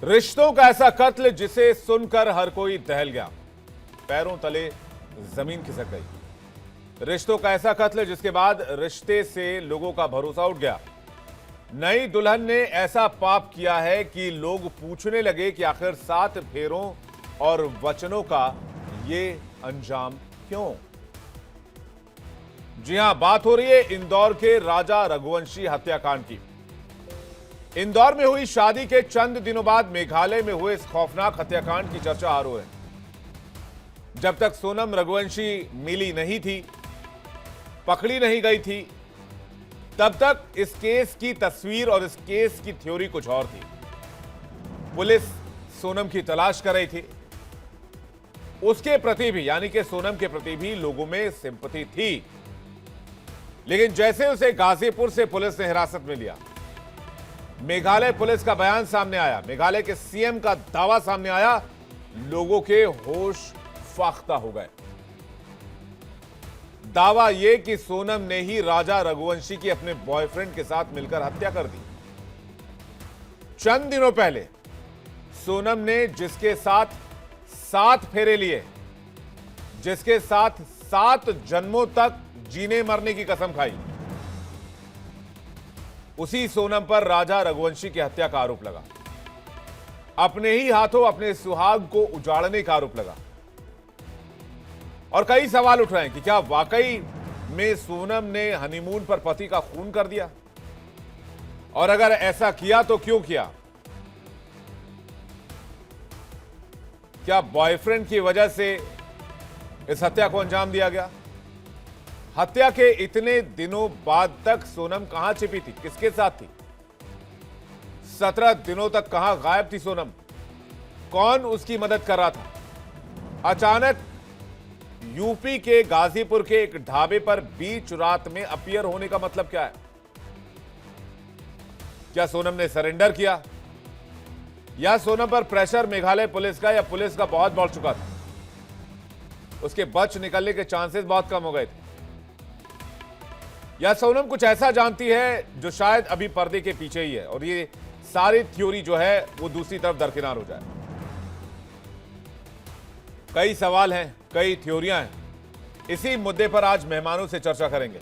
रिश्तों का ऐसा कत्ल जिसे सुनकर हर कोई दहल गया, पैरों तले जमीन खिसक गई। रिश्तों का ऐसा कत्ल जिसके बाद रिश्ते से लोगों का भरोसा उठ गया। नई दुल्हन ने ऐसा पाप किया है कि लोग पूछने लगे कि आखिर 7 फेरों और वचनों का ये अंजाम क्यों। जी हां, बात हो रही है इंदौर के राजा रघुवंशी हत्याकांड की। इंदौर में हुई शादी के चंद दिनों बाद मेघालय में हुए इस खौफनाक हत्याकांड की चर्चा आरोह है। जब तक सोनम रघुवंशी मिली नहीं थी, पकड़ी नहीं गई थी, तब तक इस केस की तस्वीर और इस केस की थ्योरी कुछ और थी। पुलिस सोनम की तलाश कर रही थी। उसके प्रति भी, यानी कि सोनम के प्रति भी लोगों में सिंपैथी थी। लेकिन जैसे उसे गाजीपुर से पुलिस ने हिरासत में लिया, मेघालय पुलिस का बयान सामने आया, मेघालय के सीएम का दावा सामने आया, लोगों के होश फाख्ता हो गए। दावा यह कि सोनम ने ही राजा रघुवंशी की अपने बॉयफ्रेंड के साथ मिलकर हत्या कर दी। चंद दिनों पहले सोनम ने जिसके साथ 7 फेरे लिए, जिसके साथ 7 जन्मों तक जीने मरने की कसम खाई, उसी सोनम पर राजा रघुवंशी की हत्या का आरोप लगा। अपने ही हाथों अपने सुहाग को उजाड़ने का आरोप लगा। और कई सवाल उठ रहे हैं कि क्या वाकई में सोनम ने हनीमून पर पति का खून कर दिया, और अगर ऐसा किया तो क्यों किया। क्या बॉयफ्रेंड की वजह से इस हत्या को अंजाम दिया गया। हत्या के इतने दिनों बाद तक सोनम कहां छिपी थी, किसके साथ थी। 17 दिनों तक कहां गायब थी सोनम, कौन उसकी मदद कर रहा था। अचानक यूपी के गाजीपुर के एक ढाबे पर बीच रात में अपीयर होने का मतलब क्या है। क्या सोनम ने सरेंडर किया, या सोनम पर प्रेशर मेघालय पुलिस का या पुलिस का बहुत बढ़ चुका था, उसके बच निकलने के चांसेस बहुत कम हो गए थे। या सोनम कुछ ऐसा जानती है जो शायद अभी पर्दे के पीछे ही है, और ये सारी थ्योरी जो है वो दूसरी तरफ दरकिनार हो जाए। कई सवाल हैं, कई थ्योरियां हैं। इसी मुद्दे पर आज मेहमानों से चर्चा करेंगे।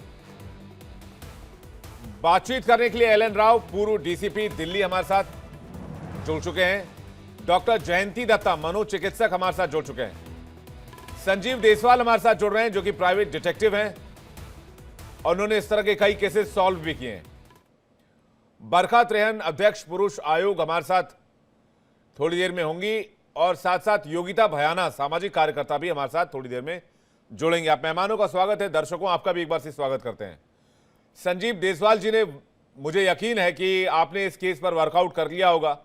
बातचीत करने के लिए एल एन राव, पूर्व डीसीपी दिल्ली, हमारे साथ जुड़ चुके हैं। डॉक्टर जयंती दत्ता, मनोचिकित्सक, हमारे साथ जुड़ चुके हैं। संजीव देसवाल हमारे साथ जुड़ रहे हैं, जो कि प्राइवेट डिटेक्टिव हैं और उन्होंने इस तरह के कई केसेस सॉल्व भी किए हैं। बरखा त्रेहन, अध्यक्ष पुरुष आयोग, हमारे साथ थोड़ी देर में होंगी, और साथ साथ योगिता भयाना, सामाजिक कार्यकर्ता, भी हमारे साथ थोड़ी देर में जुड़ेंगे। आप मेहमानों का स्वागत है। दर्शकों, आपका भी एक बार से स्वागत करते हैं। संजीव देसवाल जी ने, मुझे यकीन है कि आपने इस केस पर वर्कआउट कर लिया होगा,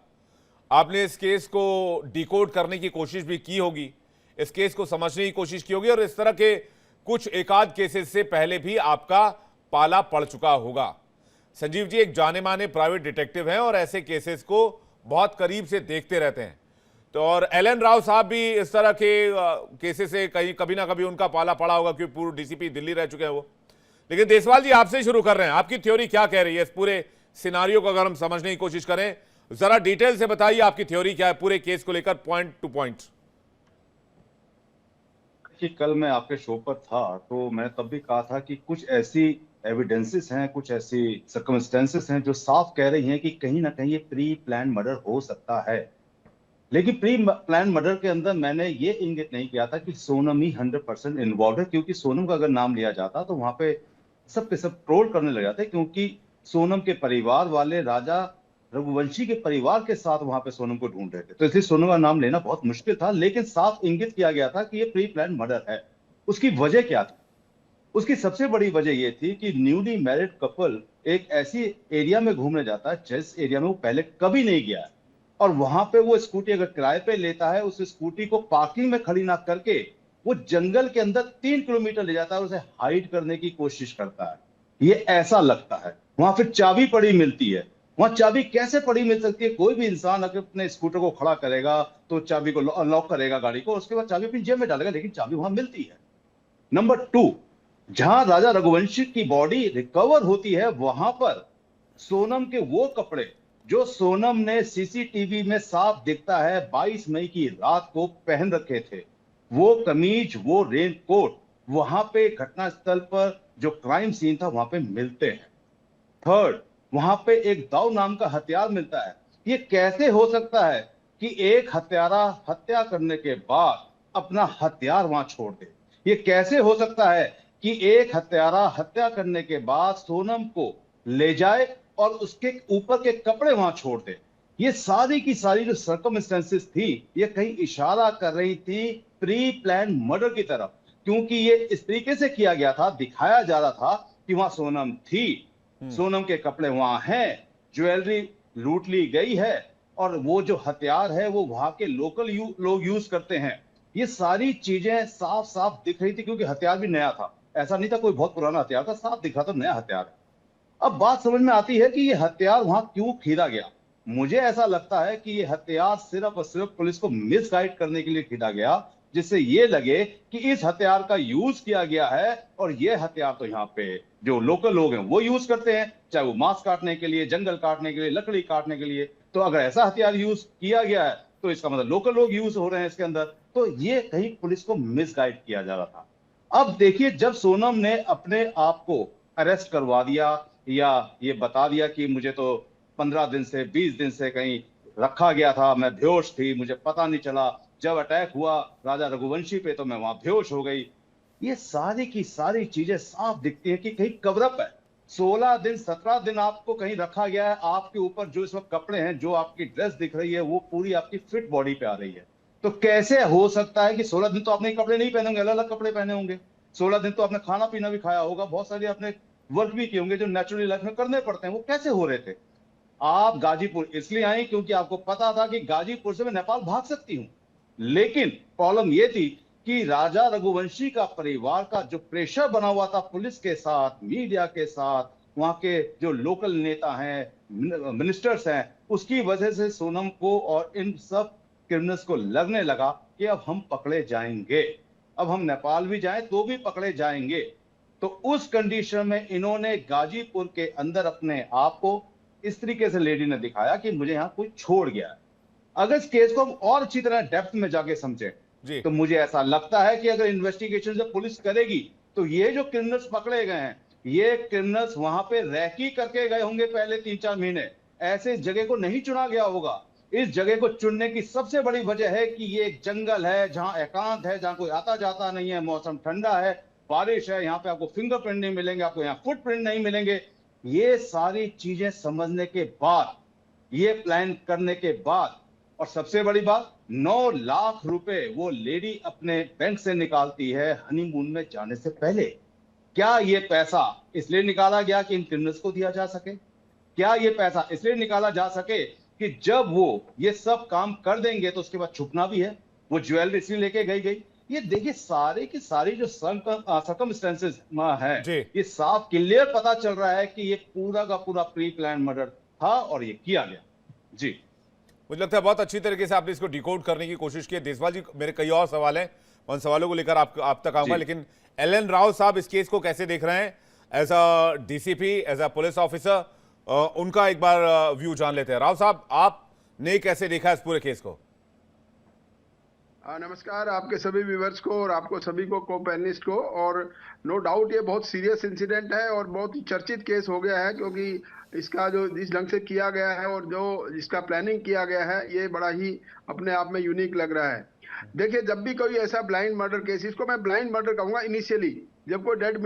आपने इस केस को डिकोड करने की कोशिश भी की होगी, इस केस को समझने की कोशिश की होगी, और इस तरह के कुछ एकाध केसेस से पहले भी आपका पाला पड़ चुका होगा। संजीव जी एक जाने माने प्राइवेट डिटेक्टिव हैं और ऐसे केसेस को बहुत करीब से देखते रहते हैं। तो और एल एन राव साहब भी इस तरह के केसेस से कहीं कभी ना कभी उनका पाला पड़ा होगा, क्योंकि पूर्व डीसीपी दिल्ली रह चुके हैं वो। लेकिन देसवाल जी, आपसे शुरू कर रहे हैं। आपकी थ्योरी क्या कह रही है इस पूरे सिनारियो को अगर हम समझने की कोशिश करें, जरा डिटेल से बताइए आपकी थ्योरी क्या है पूरे केस को लेकर, पॉइंट टू पॉइंट। कि कल मैं आपके शो पर था तो मैं तब भी कहा था कि कुछ ऐसी एविडेंसेस हैं, कुछ ऐसी सर्कमस्टेंसेस हैं जो साफ कह रही हैं कि कहीं ना कहीं ये प्री प्लान मर्डर हो सकता है। लेकिन प्री प्लान मर्डर के अंदर मैंने ये इंगित नहीं किया था कि सोनम ही 100% इन्वॉल्व है, क्योंकि सोनम का अगर नाम लिया जाता तो वहां पे सब के सब ट्रोल करने लग जाते, क्योंकि सोनम के परिवार वाले राजा रघुवंशी के परिवार के साथ वहां पे सोनम को ढूंढ रहे थे, तो इसलिए सोनम का नाम लेना बहुत मुश्किल था। लेकिन साफ इंगित किया गया था कि ये प्री प्लान मर्डर है। उसकी वजह क्या थी? उसकी सबसे बड़ी वजह यह थी कि न्यूली मैरिड कपल एक ऐसी एरिया में घूमने जाता है जिस एरिया में वो पहले कभी नहीं गया है, और वहां पे वो स्कूटी अगर किराए पे लेता है, उस स्कूटी को पार्किंग में खड़ी ना करके वो जंगल के अंदर 3 किलोमीटर ले जाता है और उसे हाइड करने की कोशिश करता है। ये ऐसा लगता है। वहां फिर चाबी पड़ी मिलती है। वहां चाबी कैसे पड़ी मिल सकती है? कोई भी इंसान अगर अपने स्कूटर को खड़ा करेगा तो चाबी को अनलॉक करेगा गाड़ी को, उसके बाद चाबी अपनी जेब में डालेगा, लेकिन चाबी वहां मिलती है। नंबर 2, जहां राजा रघुवंशी की बॉडी रिकवर होती है, वहां पर सोनम के वो कपड़े जो सोनम ने सीसीटीवी में साफ दिखता है 22 मई की रात को पहन रखे थे, वो कमीज, वो रेनकोट वहां पे घटनास्थल पर जो क्राइम सीन था वहां पे मिलते हैं। थर्ड, वहां पे एक दाऊ नाम का हथियार मिलता है। ये कैसे हो सकता है कि एक हत्यारा हत्या करने के बाद अपना हथियार वहां छोड़ दे? ये कैसे हो सकता है कि एक हत्यारा हत्या करने के बाद सोनम को ले जाए और उसके ऊपर के कपड़े वहां छोड़ दे? ये सारी की सारी जो सर्कमस्टेंसेस थी, ये कहीं इशारा कर रही थी प्री प्लान मर्डर की तरफ, क्योंकि ये इस तरीके से किया गया था, दिखाया जा रहा था कि वहां सोनम थी, सोनम के कपड़े वहां हैं, ज्वेलरी लूट ली गई है, और वो जो हथियार है वो वहां के लोकल लोग यूज करते हैं। ये सारी चीजें साफ साफ दिख रही थी, क्योंकि हथियार भी नया था, ऐसा नहीं था कोई बहुत पुराना हथियार था, साफ दिख रहा था नया हथियार है। अब बात समझ में आती है कि ये हथियार वहां क्यों खरीदा गया। मुझे ऐसा लगता है कि ये हथियार सिर्फ और सिर्फ पुलिस को मिसगाइड करने के लिए खरीदा गया, जिससे ये लगे कि इस हथियार का यूज किया गया है, और ये हथियार तो यहाँ पे जो लोकल लोग हैं वो यूज करते हैं, चाहे वो मांस काटने के लिए, जंगल काटने के लिए, लकड़ी काटने के लिए। तो अगर ऐसा हथियार यूज किया गया है तो इसका मतलब लोकल लोग यूज हो रहे हैं इसके अंदर। तो ये कहीं पुलिस को मिसगाइड किया जा रहा था। अब देखिए, जब सोनम ने अपने आप को अरेस्ट करवा दिया, या ये बता दिया कि मुझे तो 15 दिन से 20 दिन से कहीं रखा गया था, मैं बेहोश थी, मुझे पता नहीं चला, जब अटैक हुआ राजा रघुवंशी पे तो मैं वहां बेहोश हो गई, ये सारी की सारी चीजें साफ दिखती है कि कहीं कवरअप है। 16 दिन 17 दिन आपको कहीं रखा गया है, आपके ऊपर जो इस वक्त कपड़े हैं, जो आपकी ड्रेस दिख रही है, वो पूरी आपकी फिट बॉडी पे आ रही है। तो कैसे हो सकता है कि 16 दिन तो आपने कपड़े नहीं पहने होंगे, अलग अलग कपड़े पहने होंगे। 16 दिन तो आपने खाना पीना भी खाया होगा, बहुत सारे आपने वर्क भी किए होंगे जो नेचुरली लाइफ में करने पड़ते हैं। वो कैसे हो रहे थे? आप गाजीपुर इसलिए आई क्योंकि आपको पता था कि गाजीपुर से मैं नेपाल भाग सकती हूं। लेकिन प्रॉब्लम यह थी कि राजा रघुवंशी का परिवार का जो प्रेशर बना हुआ था पुलिस के साथ, मीडिया के साथ, वहां के जो लोकल नेता हैं, मिनिस्टर्स हैं, उसकी वजह से सोनम को और इन सब क्रिमिनल्स को लगने लगा कि अब हम पकड़े जाएंगे, अब हम नेपाल भी जाएं तो भी पकड़े जाएंगे। तो उस कंडीशन में इन्होंने गाजीपुर के अंदर अपने आप को इस तरीके से लेडी ने दिखाया कि मुझे यहां कोई छोड़ गया है। अगर इस केस को हम और अच्छी तरह डेप्थ में जाके समझें, जी। तो मुझे ऐसा लगता है कि अगर इन्वेस्टिगेशन जब पुलिस करेगी तो ये जो क्रिमिनल्स पकड़े गए हैं, ये क्रिमिनल्स वहां पे रैकी करके गए होंगे पहले 3-4 महीने। ऐसे जगह को नहीं चुना गया होगा। इस जगह को चुनने की सबसे बड़ी वजह है कि ये एक जंगल है, जहां एकांत है, जहां कोई आता जाता नहीं है, मौसम ठंडा है, बारिश है, यहाँ पे आपको फिंगरप्रिंट नहीं मिलेंगे, आपको यहाँ फुटप्रिंट नहीं मिलेंगे। ये सारी चीजें समझने के बाद, ये प्लान करने के बाद, और सबसे बड़ी बात, 9 लाख रुपए वो लेडी अपने बैंक से निकालती है हनीमून में जाने से पहले। क्या ये पैसा इसलिए निकाला गया कि इन क्रिमिनल्स को दिया जा सके? क्या ये पैसा इसलिए निकाला जा सके कि जब वो ये सब काम कर देंगे तो उसके बाद छुपना भी है? वो ज्वेलरी इसलिए लेके गई। ये देखिए, सारे की सारी जो सर्कमस्टेंसेस है, जी। ये साफ क्लियर पता चल रहा है कि ये पूरा का पूरा प्री प्लान मर्डर था और ये किया गया। जी। मुझे लगता है बहुत अच्छी तरीके से आपने इसको डिकोड करने की कोशिश की है। देसवाल जी, मेरे कई और सवाल हैं, उन सवालों को लेकर आप तक आऊंगा, जी। लेकिन एल एन राव साहब इस केस को कैसे देख रहे हैं as a DCP, as a police officer? उनका एक बार व्यू जान लेते हैं। राव साहब, आपने कैसे देखा इस पूरे केस को? नमस्कार आपके सभी व्यूवर्स को और आपको सभी को को-पैनलिस्ट को। और नो डाउट ये बहुत सीरियस इंसिडेंट है और बहुत ही चर्चित केस हो गया है, क्योंकि इसका जो जिस ढंग से किया गया है और जो इसका प्लानिंग किया गया है, ये बड़ा ही अपने आप में यूनिक लग रहा है। देखिए, जब भी कोई ऐसा ब्लाइंड मर्डर केस, इसको मैं ब्लाइंड मर्डर कहूंगा इनिशियली, जब कोई डेड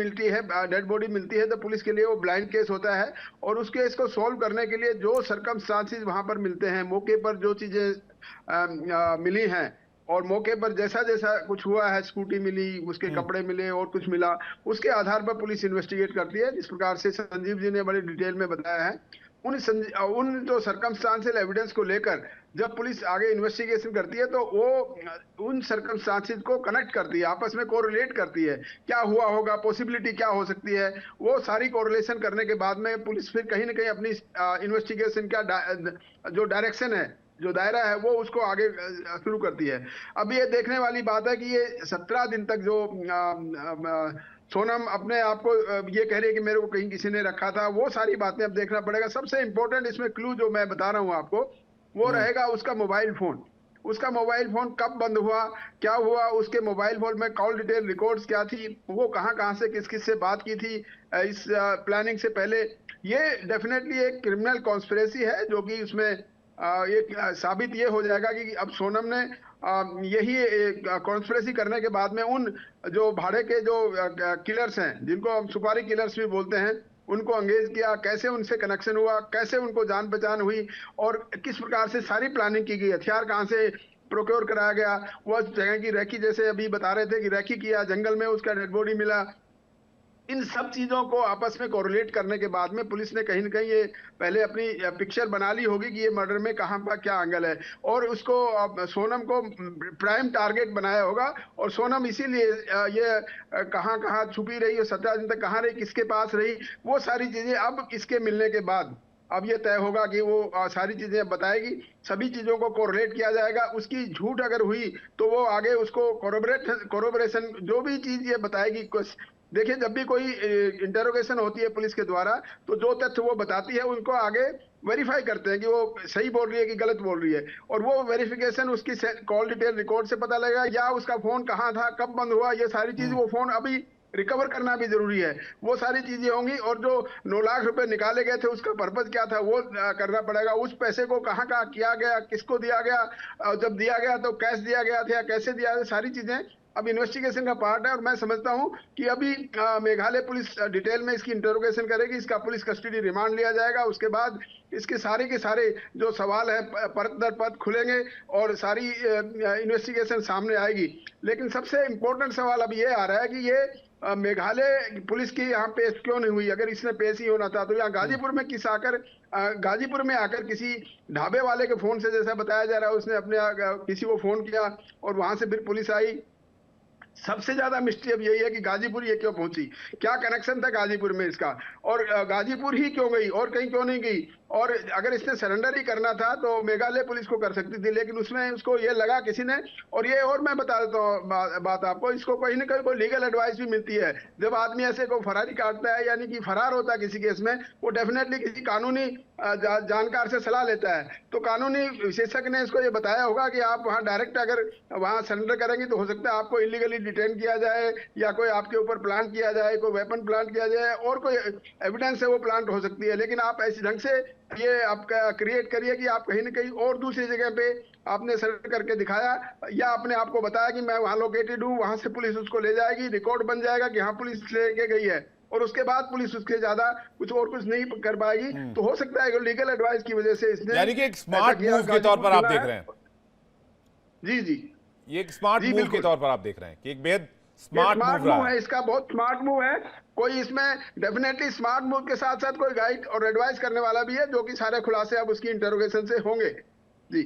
बॉडी मिलती है तो पुलिस के लिए वो ब्लाइंड केस होता है। और उस केस को सॉल्व करने के लिए जो सर्कमस्टांसेस वहां पर मिलते हैं, मौके पर जो चीजें मिली हैं, और मौके पर जैसा जैसा कुछ हुआ है, स्कूटी मिली, उसके कपड़े मिले और कुछ मिला, उसके आधार पर पुलिस इन्वेस्टिगेट करती है, जिस प्रकार से संजीव जी ने बड़ी डिटेल में बताया है। उन जो सर्कमस्टांशियल एविडेंस को लेकर जब पुलिस आगे इन्वेस्टिगेशन करती है तो वो उन सर्कमस्टांसेस को कनेक्ट करती है, आपस में कोरिलेट करती है, क्या हुआ होगा, पॉसिबिलिटी क्या हो सकती है, वो सारी कोरिलेशन करने के बाद में पुलिस फिर कहीं ना कहीं अपनी इन्वेस्टिगेशन का जो डायरेक्शन है, जो दायरा है, वो उसको आगे शुरू करती है। अब ये देखने वाली बात है कि ये 17 दिन तक जो सोनम अपने आप को ये कह रही है कि मेरे को कहीं किसी ने रखा था, वो सारी बातें अब देखना पड़ेगा। सबसे इंपॉर्टेंट इसमें क्लू जो मैं बता रहा हूँ आपको, वो रहेगा उसका मोबाइल फोन। उसका मोबाइल फोन कब बंद हुआ, क्या हुआ, उसके मोबाइल फोन में कॉल डिटेल रिकॉर्ड्स क्या थी, वो कहाँ कहाँ से किस किस से बात की थी इस प्लानिंग से पहले। ये डेफिनेटली एक क्रिमिनल कॉन्स्पिरेसी है, जो कि उसमें एक साबित ये हो जाएगा कि अब सोनम ने यही कॉन्स्पिरेसी करने के बाद में उन जो भाड़े के जो किलर्स हैं, जिनको हम सुपारी किलर्स भी बोलते हैं, उनको अंगेज किया, कैसे उनसे कनेक्शन हुआ, कैसे उनको जान पहचान हुई और किस प्रकार से सारी प्लानिंग की गई, हथियार कहाँ से प्रोक्योर कराया गया, वो जगह की रेकी, जैसे अभी बता रहे थे कि रेकी किया, जंगल में उसका डेड बॉडी मिला। इन सब चीजों को आपस में कोरिलेट करने के बाद में पुलिस ने कहीं न कहीं ये पहले अपनी पिक्चर बना ली होगी कि ये मर्डर में कहाँ पर क्या एंगल है, और उसको सोनम को प्राइम टारगेट बनाया होगा। और सोनम इसीलिए ये कहाँ कहाँ छुपी रही और 17 दिन तक कहाँ रही, किसके पास रही, वो सारी चीजें अब इसके मिलने के बाद अब ये तय होगा कि वो सारी चीजें बताएगी। सभी चीजों को कोरिलेट किया जाएगा। उसकी झूठ अगर हुई तो वो आगे उसको कोरोबरेशन जो भी चीज ये बताएगी। देखिए, जब भी कोई इंटरोगेशन होती है पुलिस के द्वारा, तो जो तथ्य वो बताती है उनको आगे वेरीफाई करते हैं कि वो सही बोल रही है कि गलत बोल रही है, और वो वेरिफिकेशन उसकी कॉल डिटेल रिकॉर्ड से पता लगेगा, या उसका फोन कहाँ था, कब बंद हुआ, ये सारी चीज, वो फोन अभी रिकवर करना भी जरूरी है, वो सारी चीजें होंगी। और जो 9 लाख रुपए निकाले गए थे उसका पर्पज क्या था, वो करना पड़ेगा। उस पैसे को कहाँ कहाँ किया गया, किसको दिया गया, जब दिया गया तो कैश दिया गया था या कैसे दिया गया, सारी चीजें अब इन्वेस्टिगेशन का पार्ट है। और मैं समझता हूं कि अभी मेघालय पुलिस डिटेल में इसकी इंटरोगेशन करेगी, इसका पुलिस कस्टडी रिमांड लिया जाएगा, उसके बाद इसके सारे के सारे जो सवाल है परत दर परत खुलेंगे और सारी इन्वेस्टिगेशन सामने आएगी। लेकिन सबसे इंपॉर्टेंट सवाल अब ये आ रहा है कि ये मेघालय पुलिस की यहाँ पेश क्यों नहीं हुई। अगर इसने पेश ही होना था तो यहाँ गाजीपुर में गाजीपुर में आकर किसी ढाबे वाले के फोन से, जैसा बताया जा रहा है, उसने अपने किसी को फोन किया और वहां से फिर पुलिस आई। सबसे ज्यादा मिस्ट्री अब यही है कि गाजीपुर ये क्यों पहुंची, क्या कनेक्शन था गाजीपुर में इसका, और गाजीपुर ही क्यों गई और कहीं क्यों नहीं गई। और अगर इसने सरेंडर ही करना था तो मेघालय पुलिस को कर सकती थी, लेकिन उसमें उसको ये लगा किसी ने। और ये और मैं बता देता हूँ बात आपको, इसको कहीं ना कहीं कोई लीगल एडवाइस भी मिलती है। जब आदमी ऐसे को फरारी काटता है, यानी कि फरार होता है किसी केस में, वो डेफिनेटली किसी कानूनी जानकार से सलाह लेता है। तो कानूनी विशेषज्ञ ने इसको ये बताया होगा कि आप वहाँ डायरेक्ट अगर वहाँ सरेंडर करेंगे तो हो सकता है आपको इलीगली डिटेन किया जाए, या कोई आपके ऊपर प्लांट किया जाए, कोई वेपन प्लांट किया जाए, और कोई एविडेंस है वो प्लांट हो सकती है। लेकिन आप ऐसे ढंग से ये आपका क्रिएट करिए कि आप कहीं ना कहीं और दूसरी जगह पे आपने सरेंडर करके दिखाया, या अपने आप को बताया कि मैं वहां लोकेटेड हूँ, वहां से पुलिस उसको ले जाएगी, रिकॉर्ड बन जाएगा कि हाँ पुलिस लेके गई है, और उसके बाद पुलिस उसके ज्यादा कुछ और कुछ नहीं कर पाएगी। तो हो सकता है लीगल एडवाइस की वजह से इसने, यानी कि एक स्मार्ट मूव के तौर पर आप देख रहे हैं। जी जी, ये एक स्मार्ट मूव के तौर पर आप देख रहे हैं कि एक बेहद स्मार्ट मूव है इसका, बहुत स्मार्ट मूव है। कोई इसमें डेफिनेटली स्मार्ट मूव के साथ साथ कोई गाइड और एडवाइस करने वाला भी है, जो कि सारे खुलासे अब उसकी इंटरोगेशन से होंगे। जी,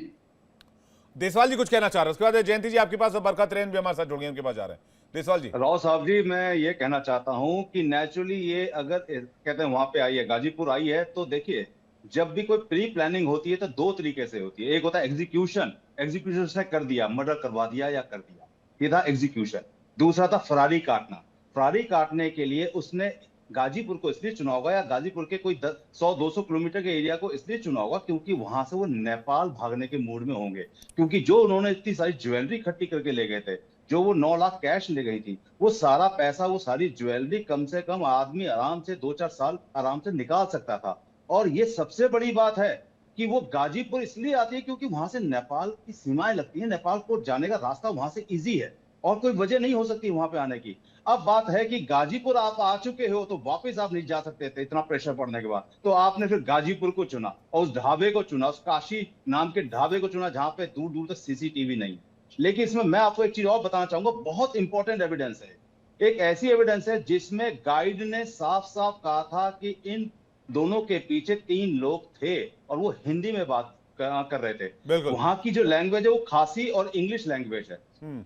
देसवाल जी कुछ कहना चाह रहे हैं, उसके बाद जयंती जी आपके पास बरकत रेन भी हमारे साथ जुड़ गए, उनके पास जा रहे हैं। देसवाल जी। राव साहब जी, मैं ये कहना चाहता हूं कि नेचुरली ये अगर कहते हैं वहां पे आई है, गाजीपुर आई है, तो देखिए जब भी कोई प्री प्लानिंग होती है तो 2 तरीके से होती है। एक होता है एग्जीक्यूशन, एग्जीक्यूशन उसने कर दिया, मर्डर करवा दिया या कर दिया, ये था एग्जीक्यूशन। दूसरा था फरारी काटना। फरारी काटने के लिए उसने गाजीपुर को इसलिए चुना होगा, या गाजीपुर के कोई 100-200 किलोमीटर के एरिया को इसलिए चुना होगा क्योंकि वहां से वो नेपाल भागने के मूड में होंगे। क्योंकि जो उन्होंने इतनी सारी ज्वेलरी इकट्ठी करके ले गए थे, जो वो 9 लाख कैश ले गई थी, वो सारा पैसा, वो सारी ज्वेलरी कम से कम आदमी आराम से 2-4 साल आराम से निकाल सकता था। और ये सबसे बड़ी बात है कि वो गाजीपुर इसलिए आती है क्योंकि वहां से नेपाल की सीमाएं लगती है, नेपाल को जाने का रास्ता वहां से इजी है और कोई वजह नहीं हो सकती वहां पे आने की। अब बात है कि गाजीपुर आप आ चुके हो तो वापस आप नहीं जा सकते थे इतना प्रेशर पड़ने के बाद, तो आपने फिर गाजीपुर को चुना और उस ढाबे को चुना, उस काशी नाम के ढाबे को चुना जहां पे दूर दूर तक सीसीटीवी नहीं। लेकिन इसमें मैं आपको एक चीज और बताना चाहूंगा, बहुत इंपॉर्टेंट एविडेंस है। एक ऐसी एविडेंस है जिसमें गाइड ने साफ साफ कहा था कि इन दोनों के पीछे 3 लोग थे और वो हिंदी में बात कर रहे थे। वहां की जो लैंग्वेज है वो खासी और इंग्लिश लैंग्वेज है,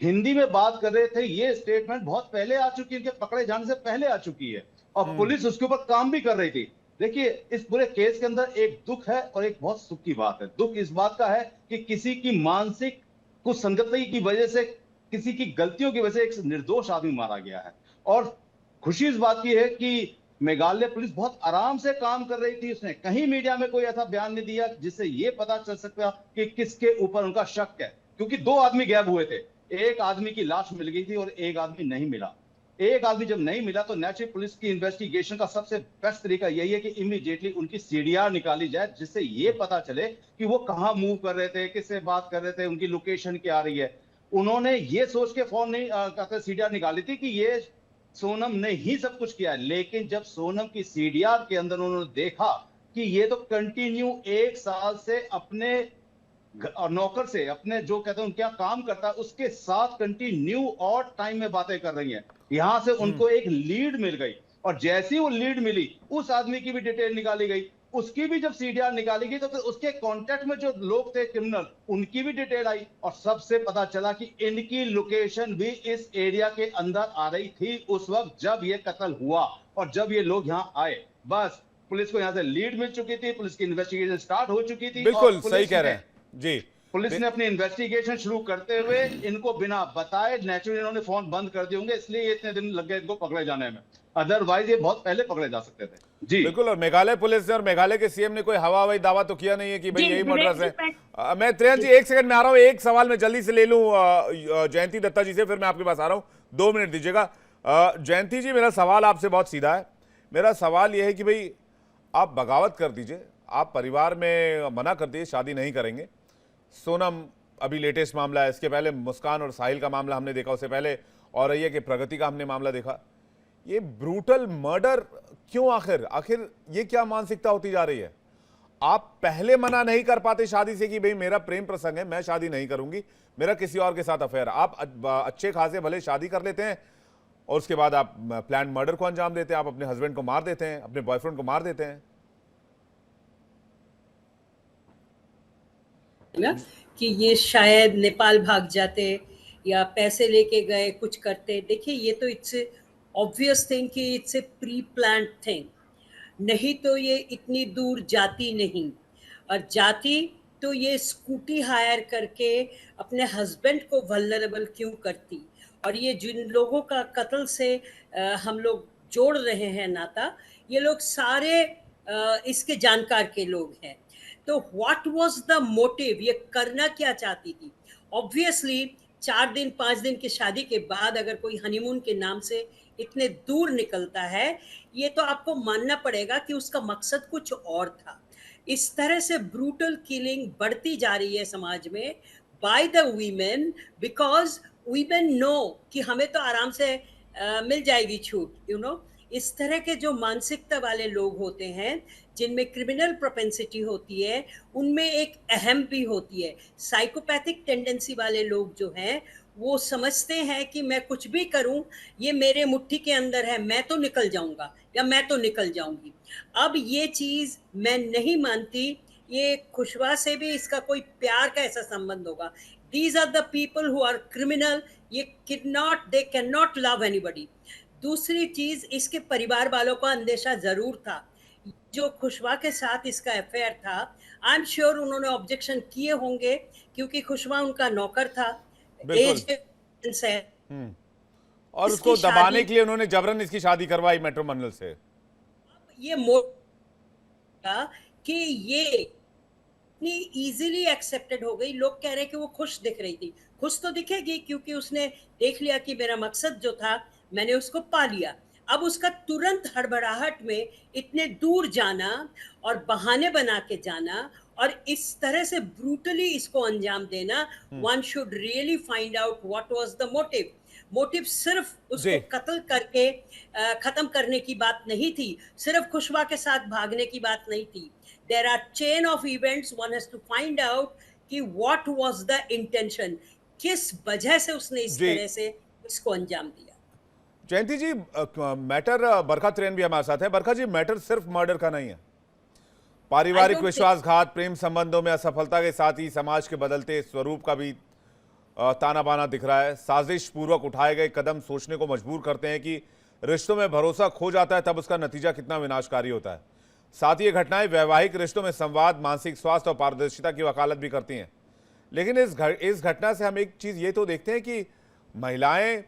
हिंदी में बात कर रहे थे। ये स्टेटमेंट बहुत पहले आ चुकी है, इनके पकड़े जाने से पहले आ चुकी है और पुलिस उसके ऊपर काम भी कर रही थी। देखिए, इस पूरे केस के अंदर एक दुख है और एक बहुत सुख की बात है। दुख इस बात का है कि किसी की मानसिक कुसंगति की वजह से, किसी की गलतियों की वजह से एक निर्दोष आदमी मारा गया है, और खुशी इस बात की है कि मेघालय पुलिस बहुत आराम से काम कर रही थी। उसने कहीं मीडिया में कोई ऐसा बयान नहीं दिया जिससे ये पता चल सकता कि किसके ऊपर उनका शक है, क्योंकि 2 आदमी गायब हुए थे। एक आदमी की लाश मिल गई थी और एक आदमी नहीं मिला। एक आदमी जब नहीं मिला तो नेचुरल पुलिस की इन्वेस्टिगेशन का सबसे बेस्ट तरीका यही है कि इमीडिएटली उनकी सीडीआर निकाली जाए, जिससे ये पता चले कि वो कहां मूव कर रहे थे, किससे बात कर रहे थे, उनकी लोकेशन क्या आ रही है। उन्होंने ये सोच के फोन नहीं कहते सीडीआर निकाली थी कि ये सोनम ने ही सब कुछ किया है, लेकिन जब सोनम की सीडीआर के अंदर उन्होंने देखा कि ये तो कंटिन्यू 1 साल से अपने और नौकर से, अपने जो कहते हैं क्या काम करता है उसके साथ कंटिन्यू और टाइम में बातें कर रही हैं। यहां से उनको एक लीड मिल गई और जैसी वो लीड मिली उस आदमी की भी डिटेल निकाली गई। उसकी भी जब सीडीआर निकाली गई तो फिर उसके कांटेक्ट में जो लोग थे क्रिमिनल, उनकी भी डिटेल आई और सबसे पता चला कि इनकी लोकेशन भी इस एरिया के अंदर आ रही थी उस वक्त जब ये कत्ल हुआ और जब ये लोग यहाँ आए। बस पुलिस को यहाँ से लीड मिल चुकी थी, पुलिस की इन्वेस्टिगेशन स्टार्ट हो चुकी थी। बिल्कुल सही कह रहे हैं जी। पुलिस ने अपनी इन्वेस्टिगेशन शुरू करते हुए इनको बिना बताए नेचुरली इन्होंने फोन बंद कर दिए होंगे, इसलिए इतने दिन लग गए इनको पकड़े जाने में। अदरवाइज ये बहुत पहले पकड़े जा सकते थे जी। बिल्कुल, और मेघालय पुलिस ने और मेघालय के सीएम ने कोई हवाई दावा तो किया नहीं है कि भाई यही मर्डर्स है। मैं त्रियन जी 1 सेकंड में आ रहा हूं, एक सवाल मैं जल्दी से ले लूं जयंती दत्ता जी से, फिर मैं आपके पास आ रहा हूं, 2 मिनट दीजिएगा। जयंती जी, मेरा सवाल आपसे बहुत सीधा है। मेरा सवाल यह है कि भाई आप बगावत कर दीजिए, आप परिवार में मना कर दीजिए, शादी नहीं करेंगे। सोनम अभी लेटेस्ट मामला है, इसके पहले मुस्कान और साहिल का मामला हमने देखा, उससे पहले और रही है कि प्रगति का हमने मामला देखा। ये ब्रूटल मर्डर क्यों? आखिर ये क्या मानसिकता होती जा रही है? आप पहले मना नहीं कर पाते शादी से कि भाई मेरा प्रेम प्रसंग है, मैं शादी नहीं करूंगी, मेरा किसी और के साथ अफेयर। आप अच्छे खासे भले शादी कर लेते हैं और उसके बाद आप प्लान मर्डर को अंजाम देते हैं, आप अपने हस्बैंड को मार देते हैं, अपने बॉयफ्रेंड को मार देते हैं ना कि ये शायद नेपाल भाग जाते या पैसे लेके गए कुछ करते। देखिए ये तो इट्स ऑब्वियस थिंग कि it's a pre planned thing, नहीं तो ये इतनी दूर जाती नहीं, और जाती तो ये स्कूटी हायर करके अपने हस्बैंड को वल्नरेबल क्यों करती। और ये जिन लोगों का कत्ल से हम लोग जोड़ रहे हैं नाता, ये लोग सारे इसके जानकार के लोग हैं। तो व्हाट वाज द मोटिव, ये करना क्या चाहती थी? ऑब्वियसली 4 दिन 5 दिन की शादी के बाद अगर कोई हनीमून के नाम से इतने दूर निकलता है, ये तो आपको मानना पड़ेगा कि उसका मकसद कुछ और था। इस तरह से ब्रूटल किलिंग बढ़ती जा रही है समाज में by the women, because women know कि हमें तो आराम से मिल जाएगी छूट, यू नो। इस तरह के जो मानसिकता वाले लोग होते हैं, जिनमें क्रिमिनल प्रोपेंसिटी होती है, उनमें एक अहम भी होती है। साइकोपैथिक टेंडेंसी वाले लोग जो हैं, वो समझते हैं कि मैं कुछ भी करूं, ये मेरे मुट्ठी के अंदर है, मैं तो निकल जाऊंगा या मैं तो निकल जाऊंगी। अब ये चीज़ मैं नहीं मानती, ये खुशवा से भी इसका कोई प्यार का ऐसा संबंध होगा। These are the people who are criminal, ये they cannot love anybody। दूसरी चीज, इसके परिवार वालों को अंदेशा जरूर था, जो खुशवा के साथ इसका अफेयर था। आई एम श्योर उन्होंने ऑब्जेक्शन किए होंगे, क्योंकि खुशवा उनका नौकर था, एज है, और उसको दबाने के लिए उन्होंने जबरन इसकी शादी करवाई मैट्रिमोनियल से। ये कि ये इतनी इजीली एक्सेप्टेड हो गई। लोग कह रहे हैं कि वो खुश दिख रही थी। खुश तो दिखेगी, क्योंकि उसने देख लिया कि मेरा मकसद जो था मैंने उसको पा लिया। अब उसका तुरंत हड़बड़ाहट में इतने दूर जाना और बहाने बना के जाना और इस तरह से ब्रूटली इसको अंजाम देना, one should really find out what was the motive. Motive सिर्फ उसको कत्ल करके खत्म करने की बात नहीं थी, सिर्फ खुशवा के साथ भागने की बात नहीं थी। There are chain of events, one has to find out कि what was the intention, किस वजह से उसने इस तरह से इसको अंजाम दिया। जयंती जी, मैटर बरखा त्रेन भी हमारे साथ है। बरखा जी, मैटर सिर्फ मर्डर का नहीं है, पारिवारिक विश्वासघात, प्रेम संबंधों में असफलता के साथ ही समाज के बदलते स्वरूप का भी ताना बाना दिख रहा है। साजिश पूर्वक उठाए गए कदम सोचने को मजबूर करते हैं कि रिश्तों में भरोसा खो जाता है तब उसका नतीजा कितना विनाशकारी होता है। साथ ही ये घटनाएं वैवाहिक रिश्तों में संवाद, मानसिक स्वास्थ्य और पारदर्शिता की वकालत भी करती हैं। लेकिन इस घटना से हम एक चीज ये तो देखते हैं कि महिलाएं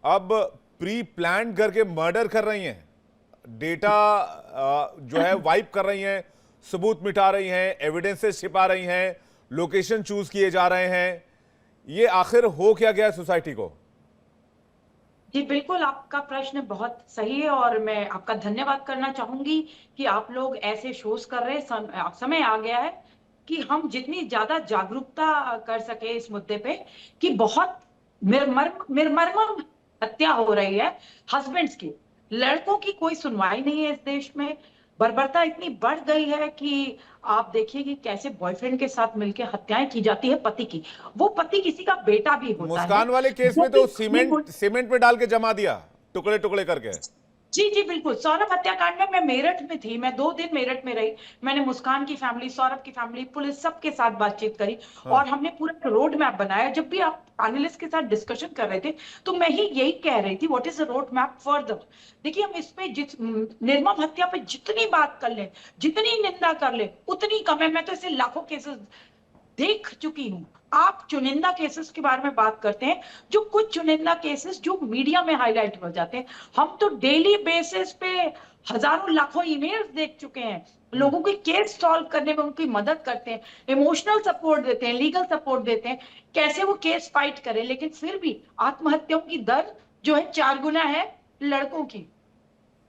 अब प्री प्लान करके मर्डर कर रही हैं, डेटा जो है वाइप कर रही हैं, सबूत मिटा रही हैं, एविडेंसेस छिपा रही हैं, लोकेशन चूज किए जा रहे हैं। ये आखिर हो क्या गया सोसाइटी को? जी बिल्कुल, आपका प्रश्न बहुत सही है और मैं आपका धन्यवाद करना चाहूंगी कि आप लोग ऐसे शोज कर रहे हैं। समय आ गया है कि हम जितनी ज्यादा जागरूकता कर सके इस मुद्दे पे कि बहुत निर्मम हत्या हो रही है हस्बैंड्स की, लड़कों की कोई सुनवाई नहीं है इस देश में। बर्बरता इतनी बढ़ गई है कि आप देखिए कि कैसे बॉयफ्रेंड के साथ मिलकर हत्याएं की जाती है पति की। वो पति किसी का बेटा भी होता है। मुस्कान वाले केस में तो सीमेंट में डाल के जमा दिया, टुकड़े टुकड़े करके। जी जी बिल्कुल, सौरभ हत्याकांड में मैं मेरठ में थी, मैं 2 दिन मेरठ में रही। मैंने मुस्कान की फैमिली, सौरभ की फैमिली, पुलिस सबके साथ बातचीत करी और हमने पूरा रोड मैप बनाया। जब भी आप पैनलिस्ट के साथ डिस्कशन कर रहे थे तो मैं ही यही कह रही थी, what is the road map further. देखिए, हम इस पे निर्मम हत्या पे जितनी बात कर ले, जितनी निंदा कर ले उतनी कम है। मैं तो ऐसे लाखों केसेस देख चुकी हूं। आप चुनिंदा केसेस के बारे में बात करते हैं, जो कुछ चुनिंदा केसेस जो मीडिया में हाईलाइट हो जाते हैं। हम तो डेली बेसिस पे हजारों लाखों ईमेल्स देख चुके हैं। लोगों के केस सॉल्व करने में उनकी मदद करते हैं, इमोशनल सपोर्ट देते हैं, लीगल सपोर्ट देते हैं, कैसे वो केस फाइट करें। लेकिन फिर भी आत्महत्याओं की दर जो है 4 गुना है लड़कों की।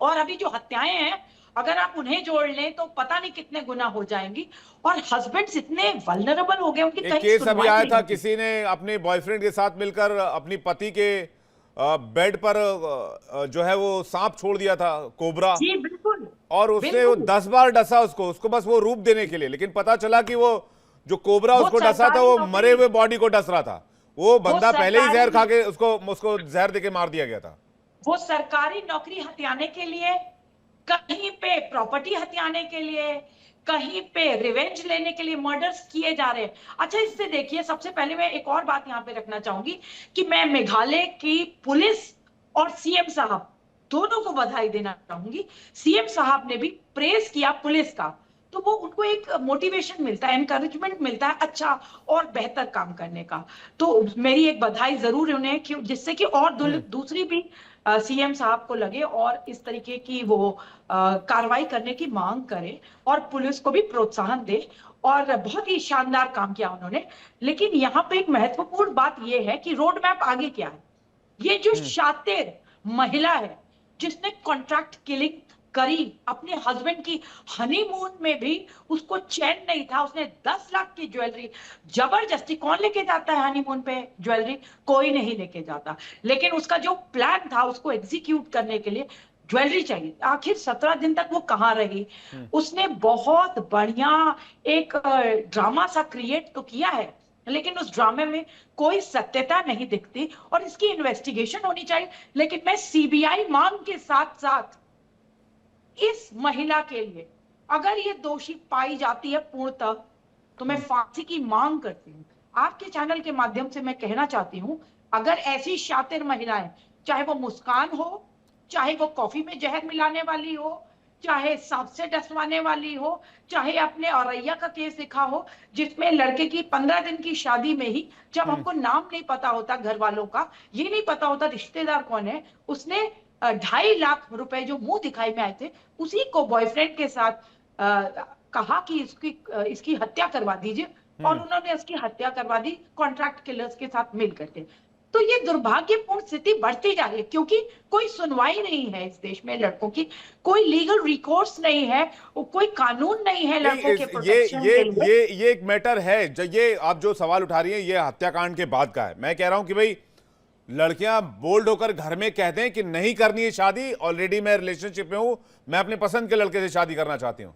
और अभी जो हत्याएं हैं, अगर आप उन्हें जोड़ लें तो पता नहीं कितने गुना हो जाएंगी। और हस्बैंड्स इतने वल्नरेबल हो गए, उनकी एक कहीं केस अभी आया था, नहीं। किसी ने अपने बॉयफ्रेंड के साथ मिलकर अपनी पति के बेड पर जो है वो सांप छोड़ दिया था, कोबरा। जी बिल्कुल। और उसने वो 10 बार डसा उसको बस वो रूप देने के लिए, लेकिन पता चला कि वो जो कोबरा उसको डसा था वो मरे हुए बॉडी को डस रहा था। वो बंदा पहले ही जहर खा के उसको जहर देके मार दिया गया था। वो सरकारी नौकरी हथियाने के लिए, कहीं पे प्रॉपर्टी हथियाने के लिए, कहीं पे रिवेंज लेने के लिए मर्डर्स किए जा रहे हैं। अच्छा, इससे देखिए, सबसे पहले मैं एक और बात यहाँ पे रखना चाहूंगी कि मैं मेघालय की पुलिस और सीएम साहब दोनों को बधाई देना चाहूंगी। सीएम साहब ने भी प्रेस किया पुलिस का, तो वो उनको एक मोटिवेशन मिलता है, एनकरेजमेंट मिलता है अच्छा और बेहतर काम करने का। तो मेरी एक बधाई जरूर उन्हें, जिससे कि और दूसरी भी सीएम साहब को लगे और इस तरीके की वो कार्रवाई करने की मांग करे और पुलिस को भी प्रोत्साहन दे। और बहुत ही शानदार काम किया उन्होंने। लेकिन यहाँ पे एक महत्वपूर्ण बात यह है कि रोड मैप आगे क्या है। ये जो शातिर महिला है जिसने कॉन्ट्रैक्ट किलिंग करी अपने हस्बैंड की, हनीमून में भी उसको चैन नहीं था, उसने 10 लाख की ज्वेलरी जबरदस्ती, कौन लेके जाता है हनीमून पे ज्वेलरी? कोई नहीं लेके जाता। लेकिन उसका जो प्लान था उसको एग्जीक्यूट करने के लिए ज्वेलरी चाहिए। आखिर 17 दिन तक वो कहाँ रही? उसने बहुत बढ़िया एक ड्रामा सा क्रिएट तो किया है, लेकिन उस ड्रामे में कोई सत्यता नहीं दिखती और इसकी इन्वेस्टिगेशन होनी चाहिए। लेकिन मैं सीबीआई मांग के साथ साथ इस महिला के लिए, अगर ये दोषी पाई जाती है पूर्णतः, तो मैं फांसी की मांग करती हूँ। आपके चैनल के माध्यम से मैं कहना चाहती हूँ, अगर ऐसी शातिर महिलाएं, चाहे वो मुस्कान हो, चाहे वो कॉफी में जहर मिलाने वाली हो, चाहे सांप से डसवाने वाली हो, चाहे अपने औरैया का केस दिखा हो जिसमें लड़के की 15 दिन की शादी में ही, जब हमको नाम नहीं पता होता घर वालों का, ये नहीं पता होता रिश्तेदार कौन है, उसने 2.5 लाख रुपए जो मुंह दिखाई में आए थे उसी को बॉयफ्रेंड के साथ कहा कि इसकी हत्या करवा दीजिए और उन्होंने इसकी हत्या करवा दी कॉन्ट्रैक्ट किलर्स के साथ मिल करके। तो ये दुर्भाग्यपूर्ण स्थिति बढ़ती जा रही है क्योंकि कोई सुनवाई नहीं है इस देश में लड़कों की, कोई लीगल रिकोर्स नहीं है, कोई कानून नहीं है लड़कों के प्रोटेक्शन के लिए। ये एक मैटर है, ये आप जो सवाल उठा रही हैं ये हत्याकांड के बाद का है। मैं कह रहा हूं कि भाई लड़कियां बोल्ड होकर घर में कहते हैं कि नहीं करनी है शादी, ऑलरेडी मैं रिलेशनशिप में हूं, मैं अपने पसंद के लड़के से शादी करना चाहती हूं,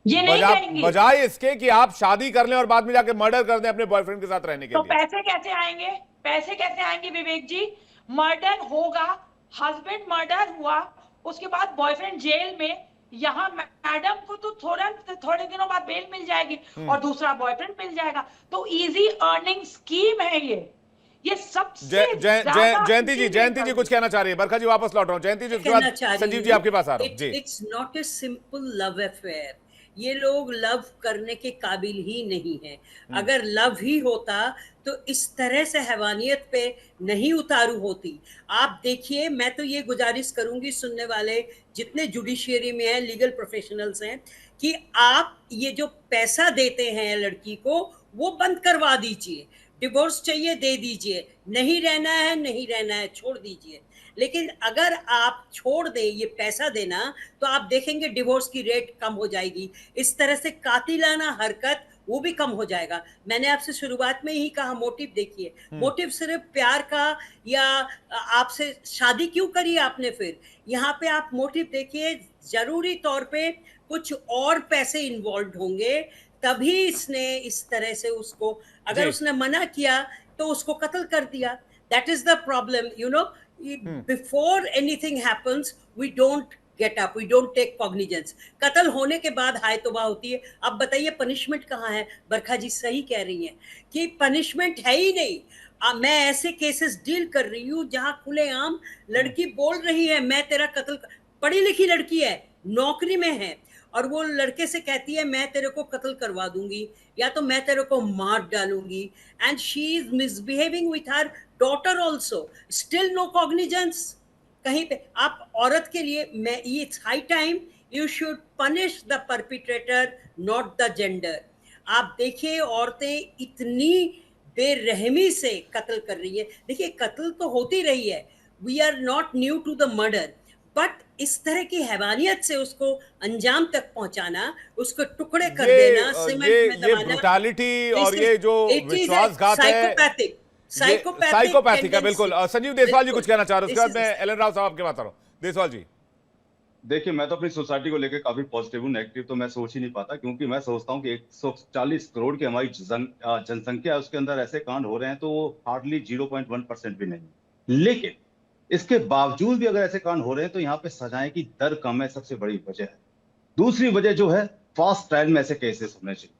ये नहीं करेंगी। बजाय इसके कि आप शादी कर लें और बाद में जाके मर्डर कर दें अपने बॉयफ्रेंड के साथ रहने के तो लिए। पैसे कैसे आएंगे? पैसे कैसे आएंगे विवेक जी? मर्डर होगा, हस्बैंड मर्डर हुआ, उसके बाद बॉयफ्रेंड जेल में, यहाँ मैडम को तो थोड़े दिनों बाद बेल मिल जाएगी और दूसरा बॉयफ्रेंड मिल जाएगा। तो इजी अर्निंग स्कीम है ये सबसे जयंती जी कुछ कहना चाह रही है? बरखा जी वापस लौट रहा हूँ। जयंती जी, उसके बाद संजीव जी आपके पास आ रहा हूँ जी। It's not a simple love affair, ये लोग लव करने के काबिल ही नहीं है। अगर लव ही होता तो इस तरह से हैवानियत पे नहीं उतारू होती। आप देखिए, मैं तो ये गुजारिश करूंगी सुनने वाले जितने जुडिशियरी में हैं, लीगल प्रोफेशनल्स हैं, कि आप ये जो पैसा देते हैं लड़की को वो बंद करवा दीजिए। डिवोर्स चाहिए दे दीजिए, नहीं रहना है नहीं रहना है छोड़ दीजिए। लेकिन अगर आप छोड़ दें ये पैसा देना, तो आप देखेंगे डिवोर्स की रेट कम हो जाएगी। इस तरह से कातिलाना हरकत वो भी कम हो जाएगा। मैंने आपसे शुरुआत में ही कहा, मोटिव देखिए, मोटिव सिर्फ प्यार का या आपसे शादी क्यों करी आपने, फिर यहाँ पे आप मोटिव देखिए, जरूरी तौर पे कुछ और पैसे इन्वॉल्व होंगे, तभी इसने इस तरह से उसको, अगर जी। उसने मना किया तो उसको कत्ल कर दिया। That is the problem, you know. Before anything happens we don't get up, we don't take cognizance. कत्ल होने के बाद हाय तौबा होती है। अब बताइए पनिशमेंट कहाँ है? बरखा जी सही कह रही हैं कि पनिशमेंट है ही नहीं। मैं ऐसे केसेस डील कर रही हूँ जहां खुलेआम लड़की बोल रही है मैं तेरा कत्ल, पढ़ी लिखी लड़की है, नौकरी में है, और वो लड़के से कहती है मैं तेरे को कत्ल करवा दूंगी या तो मैं तेरे को मार डालूंगी, and she is misbehaving with her daughter also, still no cognizance. कहीं पे आप औरत के लिए, मैं, it's high time you should punish the perpetrator, not the gender. आप देखिए औरतें इतनी बेरहमी से कत्ल कर रही है। देखिए कत्ल तो होती रही है, we are not new to the murder, but इस तरह की हैवानियत से उसको अंजाम तक पहुंचाना, उसको टुकड़े कर देना, सीमेंट में ये दबाना, ब्रुटैलिटी और ये जो विश्वासघात है, साइकोपैथिक, साइकोपैथिक है बिल्कुल। संजीव देसवाल जी कुछ कहना चाह रहे हैं, उसके बाद This मैं is- एलन राव साहब आपके बात आ रहा हूं। देसवाल जी। देखिए, मैं तो अपनी सोसाइटी को लेकर काफी पॉजिटिव हूँ, नेगेटिव तो मैं सोच ही नहीं पाता, क्योंकि मैं सोचता हूँ कि 140 करोड़ की हमारी जनसंख्या है, उसके अंदर ऐसे कांड हो रहे हैं तो वो हार्डली 0.1% भी नहीं। लेकिन इसके बावजूद भी अगर ऐसे कांड हो रहे हैं तो यहाँ पे सजाएं की दर कम है, सबसे बड़ी वजह है। दूसरी वजह जो है, फास्ट ट्रायल में ऐसे केसेस होने चाहिए।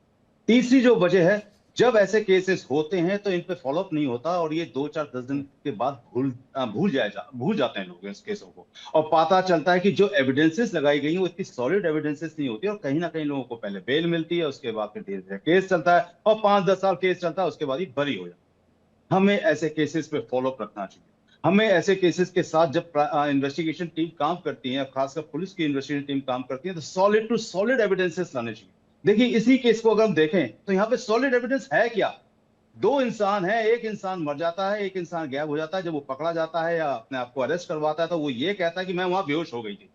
तीसरी जो वजह है, जब ऐसे केसेस होते हैं तो इन पे फॉलोअप नहीं होता और ये 2-4-10 दिन के बाद भूल जाते हैं लोग इस केसों को, और पता चलता है कि जो एविडेंसेस लगाई गई हैं वो इतनी सॉलिड एविडेंसेस नहीं होती, और कहीं ना कहीं लोगों को पहले बेल मिलती है, उसके बाद फिर धीरे धीरे केस चलता है और 5-10 साल केस चलता है, उसके बाद ही बरी हो जाता है। हमें ऐसे केसेस पे फॉलोअप रखना चाहिए। हमें ऐसे केसेस के साथ जब इन्वेस्टिगेशन टीम काम करती है, खासकर पुलिस की इन्वेस्टिगेशन टीम काम करती है, तो सॉलिड टू सॉलिड एविडेंसेस लाने चाहिए। देखिए इसी केस को अगर हम देखें तो यहाँ पे सॉलिड एविडेंस है क्या? 2 इंसान है, एक इंसान मर जाता है, एक इंसान गायब हो जाता है। जब वो पकड़ा जाता है या अपने आप को अरेस्ट करवाता है तो वो ये कहता है कि मैं वहां बेहोश हो गई थी।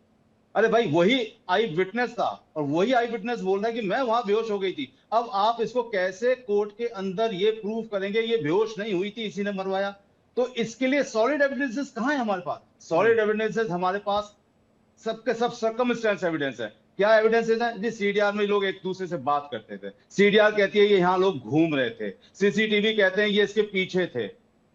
अरे भाई, वही आई विटनेस था और वही आई विटनेस बोल रहा है कि मैं वहां बेहोश हो गई थी। अब आप इसको कैसे कोर्ट के अंदर ये प्रूव करेंगे ये बेहोश नहीं हुई थी, इसी ने मरवाया? तो इसके लिए सॉलिड एविडेंसेस कहां है हमारे पास? सॉलिड एविडेंसेस हमारे पास सबके सब सर्कमस्टेंस एविडेंस है। क्या एविडेंसेस है जी? सीडीआर में लोग एक दूसरे से बात करते थे, सीडीआर कहती है ये यहाँ लोग घूम रहे थे, सीसीटीवी कहते हैं ये इसके पीछे थे।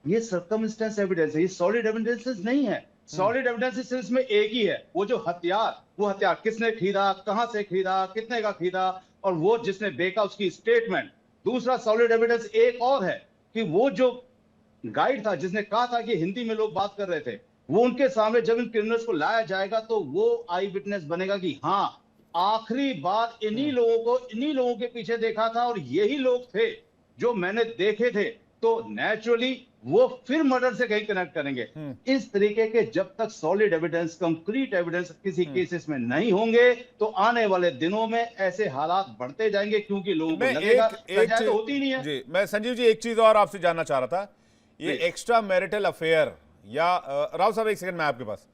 ये सर्कमस्टेंस एविडेंस है, ये सॉलिड एविडेंसेस नहीं है। सॉलिड एविडेंसेस इसमें एक ही है, वो जो हथियार, वो हथियार किसने खरीदा, कहां से खरीदा, कितने का खरीदा, और वो जिसने बेचा उसकी स्टेटमेंट। दूसरा सॉलिड एविडेंस एक और है कि वो जो गाइड था जिसने कहा था कि हिंदी में लोग बात कर रहे थे, वो उनके सामने जब इन क्रिमिनल्स को लाया जाएगा तो वो आई विटनेस बनेगा कि हाँ, आखिरी बार इन्हीं लोगों के पीछे देखा था और यही लोग थे जो मैंने देखे थे। तो नेचुरली वो फिर मर्डर से कहीं कनेक्ट करेंगे। इस तरीके के जब तक सॉलिड एविडेंस, कंक्रीट एविडेंस किसी केसेस में नहीं होंगे तो आने वाले दिनों में ऐसे हालात बढ़ते जाएंगे, क्योंकि लोगों को लगेगा सजा तो होती नहीं है। जी, मैं संजीव जी एक चीज और आपसे जानना चाह रहा था, ये एक्स्ट्रा मैरिटल अफेयर या राव साहब एक सेकंड में आपके पास,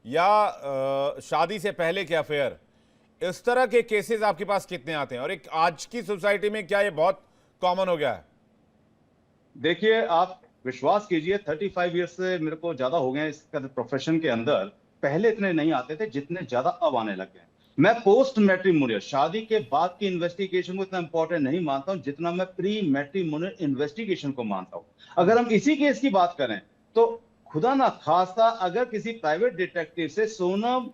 या शादी से पहले के अफेयर, इस तरह के केसेस आपके पास कितने आते हैं और एक आज की सोसाइटी में क्या ये बहुत कॉमन हो गया है? देखिए, आप विश्वास कीजिए, 35 ईयर्स से मेरे को ज्यादा हो गए इस प्रोफेशन के अंदर। पहले इतने नहीं आते थे जितने ज्यादा अब आने लग गए। मैं पोस्ट मैट्रिमोनियल, शादी के बाद की इन्वेस्टिगेशन को इतना इंपॉर्टेंट नहीं मानता हूं जितना मैं प्री मैट्रिमोनियल इन्वेस्टिगेशन को मानता हूं। अगर हम इसी केस की बात करें तो खुदा ना खास्ता अगर किसी प्राइवेट डिटेक्टिव से सोनम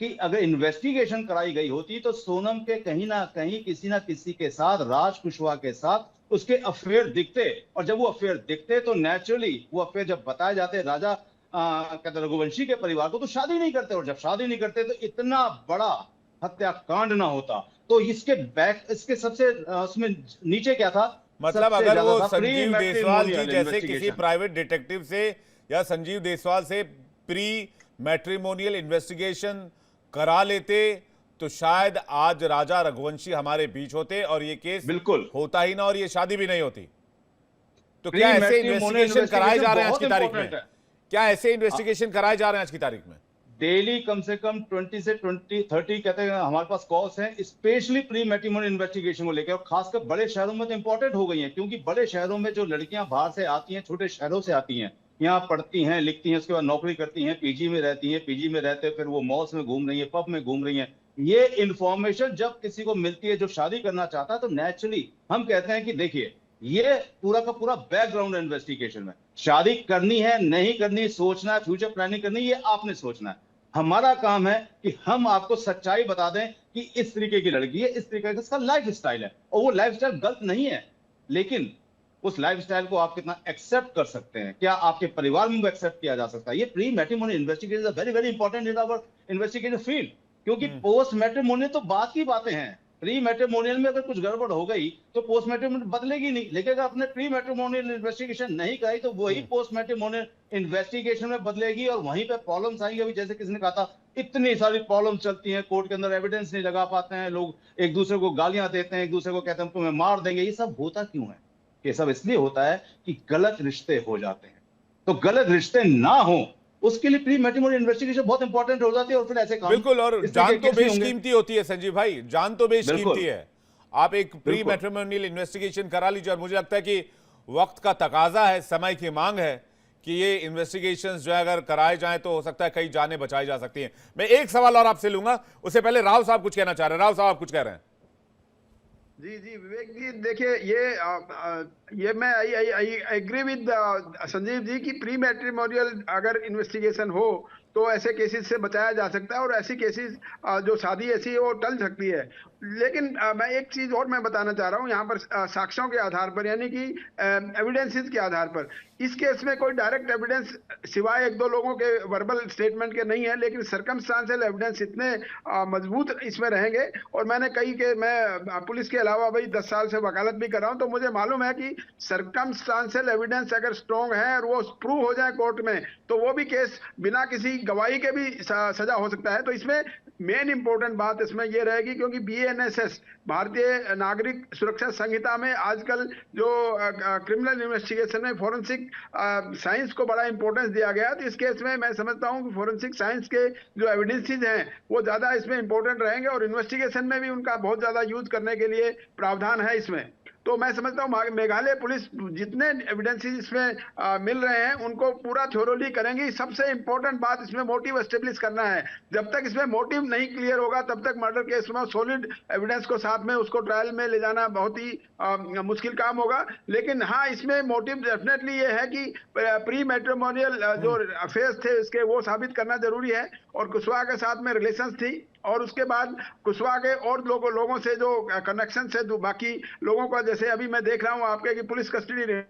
की अगर इन्वेस्टिगेशन कराई गई होती तो सोनम के कहीं ना कहीं किसी ना किसी के साथ, राज कुशवाहा के साथ उसके अफेयर दिखते, और जब वो अफेयर दिखते तो नेचुरली वो अफेयर जब बताए जाते राजा कहते रघुवंशी के परिवार को, तो शादी नहीं करते, और जब शादी नहीं करते तो इतना बड़ा हत्याकांड ना होता, तो इसके सबसे उसमें नीचे क्या था? मतलब सबसे अगर ज्यादा वो था संजीव देसवाल जी प्री-मैट्रिमोनियल जैसे किसी इन्वेस्टिगेशन। प्राइवेट डिटेक्टिव से या संजीव देसवाल से प्री मैट्रिमोनियल इन्वेस्टिगेशन करा लेते तो शायद आज राजा रघुवंशी हमारे बीच होते और ये केस बिल्कुल होता ही ना और ये शादी भी नहीं होती। तो प्री क्या ऐसे मैट्रिमोनियल इन्वेस्टिगेशन कराए जा रहे हैं आज बहुत की तारीख में? इंपॉर्टेंट है। क्या ऐसे इन्वेस्टिगेशन कराए जा रहे हैं आज की तारीख में? डेली कम से कम 20 से 30 कहते हैं हमारे पास कॉल्स हैं, स्पेशली प्री मैट्रिमोनियल इन्वेस्टिगेशन को लेकर, और खासकर बड़े शहरों में तो इंपॉर्टेंट हो गई हैं, क्योंकि बड़े शहरों में जो लड़कियां बाहर से आती हैं, छोटे शहरों से आती हैं, यहाँ पढ़ती हैं, लिखती हैं, उसके बाद नौकरी करती हैं, पीजी में रहती हैं, पीजी में रहते फिर वो मॉल्स में घूम रही है, पब में घूम रही है। ये इंफॉर्मेशन जब किसी को मिलती है जो शादी करना चाहता है, तो नेचुरली हम कहते हैं कि देखिए, ये पूरा का पूरा बैकग्राउंड इन्वेस्टिगेशन में, शादी करनी है नहीं करनी, सोचना है, फ्यूचर प्लानिंग करनी, ये आपने सोचना है। हमारा काम है कि हम आपको सच्चाई बता दें कि इस तरीके की लड़की है, इस तरीके का इसका लाइफ स्टाइल है, और वो लाइफ स्टाइल गलत नहीं है, लेकिन उस लाइफ स्टाइल को आप कितना एक्सेप्ट कर सकते हैं, क्या आपके परिवार में एक्सेप्ट किया जा सकता है। ये pre matrimonial investigation very very important in our investigation field, क्योंकि पोस्ट मैट्रिमोनियल तो बात की बातें हैं। प्री मैट्रिमोनियल में अगर कुछ गड़बड़ हो गई तो पोस्ट मैट्रिमोनियल बदलेगी नहीं, लेकिन अगर आपने प्री मैट्रिमोनियल इन्वेस्टिगेशन नहीं कराई तो वही पोस्ट मैट्रिमोनियल इन्वेस्टिगेशन में बदलेगी, और वहीं पे प्रॉब्लम्स आएंगे। अभी जैसे किसी ने कहा था, इतनी सारी प्रॉब्लम चलती हैं कोर्ट के अंदर, एविडेंस नहीं लगा पाते हैं लोग, एक दूसरे को गालियां देते हैं, एक दूसरे को कहते हैं हम तुम्हें मार देंगे। ये सब होता क्यों है? ये सब इसलिए होता है कि गलत रिश्ते हो जाते हैं। तो गलत रिश्ते ना हो उसके लिए प्री मैट्रिमोनियल इन्वेस्टिगेशन बहुत इंपॉर्टेंट हो जाती है, और फिर ऐसे काम बिल्कुल, और इस जान तरीके तो के केस होंगे। बेशकीमती होती है संजीव भाई, जान तो बेशकीमती बिल्कुल। है। आप एक प्री बिल्कुल। मैट्रिमोनियल इन्वेस्टिगेशन करा लीजिए, और मुझे लगता है कि वक्त का तकाजा है, समय की मांग है कि ये इन्वेस्टिगेशंस जो है अगर कराए जाएं तो हो सकता है कई जानें बचाई जा सकती हैं। मैं एक सवाल और आपसे लूंगा, उससे पहले राव साहब कुछ कहना चाह रहे हैं। राव साहब आप कुछ कह रहे हैं? जी जी विवेक जी, देखिए ये मैं I agree with Sanjeev ji की प्री मैट्रिमोनियल अगर इन्वेस्टिगेशन हो तो ऐसे केसेस से बचाया जा सकता है, और ऐसी केसेस जो शादी ऐसी है वो टल सकती है। लेकिन मैं एक चीज और मैं बताना चाह रहा हूँ यहाँ पर, साक्ष्यों के आधार पर, यानी कि एविडेंसेस के आधार पर। इस केस में कोई डायरेक्ट एविडेंस सिवाय एक दो लोगों के वर्बल स्टेटमेंट के नहीं है, लेकिन सर्कमस्टांशियल एविडेंस इतने मजबूत इसमें रहेंगे। और मैंने मैं पुलिस के अलावा भाई 10 साल से वकालत भी कर रहा हूँ, तो मुझे मालूम है कि सर्कमस्टांशियल एविडेंस अगर स्ट्रॉन्ग है और वो प्रूव हो जाए कोर्ट में, तो वो भी केस बिना किसी गवाही के भी सजा हो सकता है। तो इसमें मेन इंपॉर्टेंट बात इसमें ये रहेगी, क्योंकि बीएनएसएस भारतीय नागरिक सुरक्षा संहिता में आजकल जो क्रिमिनल इन्वेस्टिगेशन में फोरेंसिक साइंस को बड़ा इंपॉर्टेंस दिया गया है। तो इस केस में मैं समझता हूं कि फोरेंसिक साइंस के जो एविडेंसेस हैं वो ज्यादा इसमें इंपॉर्टेंट रहेंगे, और इन्वेस्टिगेशन में भी उनका बहुत ज्यादा यूज करने के लिए प्रावधान है इसमें। तो मैं समझता हूँ मेघालय पुलिस जितने एविडेंसेस इसमें मिल रहे हैं उनको पूरा थ्योरोली करेंगी। सबसे इंपॉर्टेंट बात इसमें मोटिव एस्टेब्लिश करना है। जब तक इसमें मोटिव नहीं क्लियर होगा तब तक मर्डर केस में सॉलिड एविडेंस को साथ में उसको ट्रायल में ले जाना बहुत ही मुश्किल काम होगा। लेकिन हाँ, इसमें मोटिव डेफिनेटली ये है कि प्री मैट्रिमोनियल जो अफेयर्स थे इसके वो साबित करना जरूरी है, और कुशवाहा के साथ में रिलेशंस थी, और उसके बाद कुशवाहा के और लोगों से जो कनेक्शन है जो बाकी लोगों का, जैसे अभी मैं देख रहा हूँ आपके कि पुलिस कस्टडी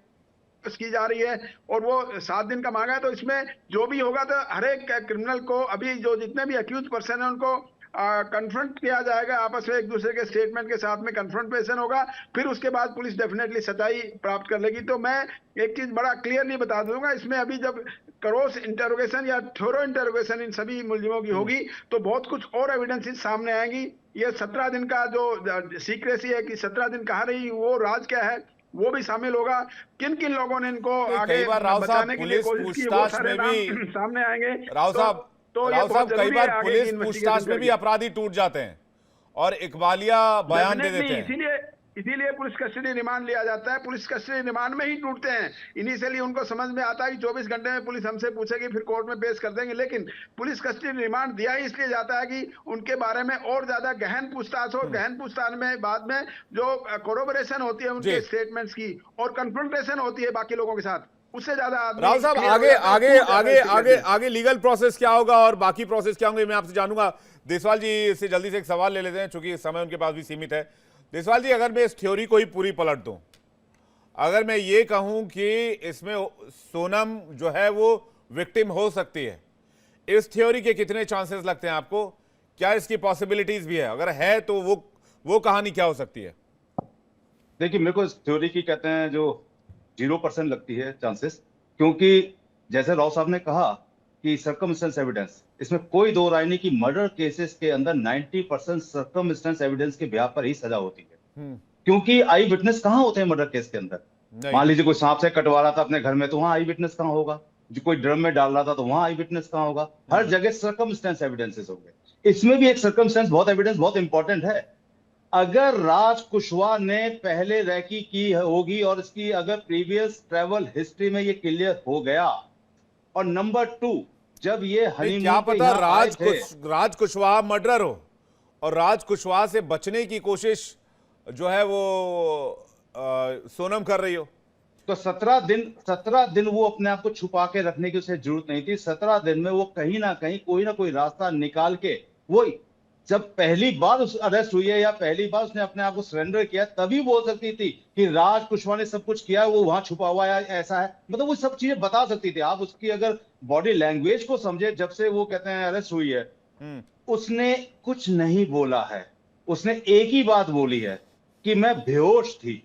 की जा रही है और वो 7 दिन का मांगा है। तो इसमें जो भी होगा तो हर एक क्रिमिनल को, अभी जो जितने भी अक्यूज पर्सन है उनको कन्फ्रंट किया जाएगा, आपस में एक दूसरे के स्टेटमेंट के साथ में कन्फ्रंटेशन होगा, फिर उसके बाद पुलिस डेफिनेटली सच्चाई प्राप्त कर लेगी। तो मैं एक चीज बड़ा क्लियरली बता दूंगा, इसमें अभी जब क्रॉस इंटरोगेशन या थोरो इंटरोगेशन इन सभी मुलजिमों की होगी तो बहुत कुछ और एविडेंसेस सामने आएंगी। ये 17 दिन का जो सीक्रेसी है कि 17 दिन कहाँ रही, वो राज क्या है, वो भी शामिल होगा। किन किन लोगों ने इनको आगे बचाने के लिए कोशिश की, वो सारे नाम सामने आएंगे। राव साहब कई बार पुलिस पूछताछ में भी अपराधी टूट जाते हैं और इकबालिया बयान दे देते हैं, इसीलिए पुलिस कस्टडी रिमांड लिया जाता है। पुलिस कस्टडी रिमांड में ही टूटते हैं। इनिशियली उनको समझ में आता है कि 24 घंटे में पुलिस हमसे पूछेगी, फिर कोर्ट में पेश कर देंगे, लेकिन पुलिस कस्टडी रिमांड दिया ही इसलिए जाता है कि उनके बारे में और ज्यादा गहन पूछताछ हो। गहन पूछताछ में बाद में जो कोरोबोरेशन होती है उनके स्टेटमेंट्स की और कन्फ्रंटेशन होती है बाकी लोगों के साथ, उससे ज्यादा। राव साहब आगे लीगल प्रोसेस क्या होगा और बाकी प्रोसेस क्या होंगे मैं आपसे जानूंगा। देसवाल जी से जल्दी से एक सवाल ले लेते हैं, चूंकि समय उनके पास भी सीमित है। देसवाल जी, अगर मैं इस थ्योरी को ही पूरी पलट दूं, अगर मैं ये कहूं कि इसमें सोनम जो है वो विक्टिम हो सकती है, इस थ्योरी के कितने चांसेस लगते हैं आपको क्या इसकी पॉसिबिलिटीज भी है? अगर है तो वो कहानी क्या हो सकती है? देखिए, मेरे को इस थ्योरी की कहते हैं जो 0% लगती है चांसेस, क्योंकि जैसे राव साहब ने कहा कि सर्कमस्टेंस एविडेंस, इसमें कोई दो राय नहीं कि मर्डर केसेस के अंदर 90% सर्कमस्टेंस एविडेंस के ब्याह पर ही सजा होती है। क्योंकि आई विटनेस कहाँ होते हैं मर्डर केस के अंदर? मान लीजिए कोई सांप से कटवा रहा था अपने घर में, तो वहां आई विटनेस कहाँ होगा? जो कोई ड्रम में डाल रहा था, तो वहां आई विटनेस कहाँ होगा? हर जगह सर्कमस्टेंस एविडेंसेस होंगे। इसमें भी एक सर्कमस्टेंस बहुत एविडेंस बहुत इंपॉर्टेंट है। अगर राज कुशवाहा ने पहले रैकी की होगी और इसकी अगर प्रीवियस ट्रैवल हिस्ट्री में ये क्लियर हो गया, और नंबर 2, जब ये हनीमून क्या पे पता यहाँ आए थे, राज कुशवाहा मर्डरर हो और राज कुशवाहा से बचने की कोशिश जो है वो सोनम कर रही हो। तो 17 दिन वो अपने आप को छुपा के रखने की उसे जरूरत नहीं थी। 17 दिन में वो कहीं ना कहीं कोई ना कोई रास्ता निकाल के, वो जब पहली बार उस अरेस्ट हुई है या पहली बार उसने अपने आप को सरेंडर किया, तभी बोल सकती थी कि राज कुशवाहा ने सब कुछ किया है, वो वहां छुपा हुआ है, ऐसा है। मतलब वो सब चीजें बता सकती थी। आप उसकी अगर बॉडी लैंग्वेज को समझे, जब से वो कहते हैं अरेस्ट हुई है, उसने कुछ नहीं बोला है। उसने एक ही बात बोली है कि मैं बेहोश थी,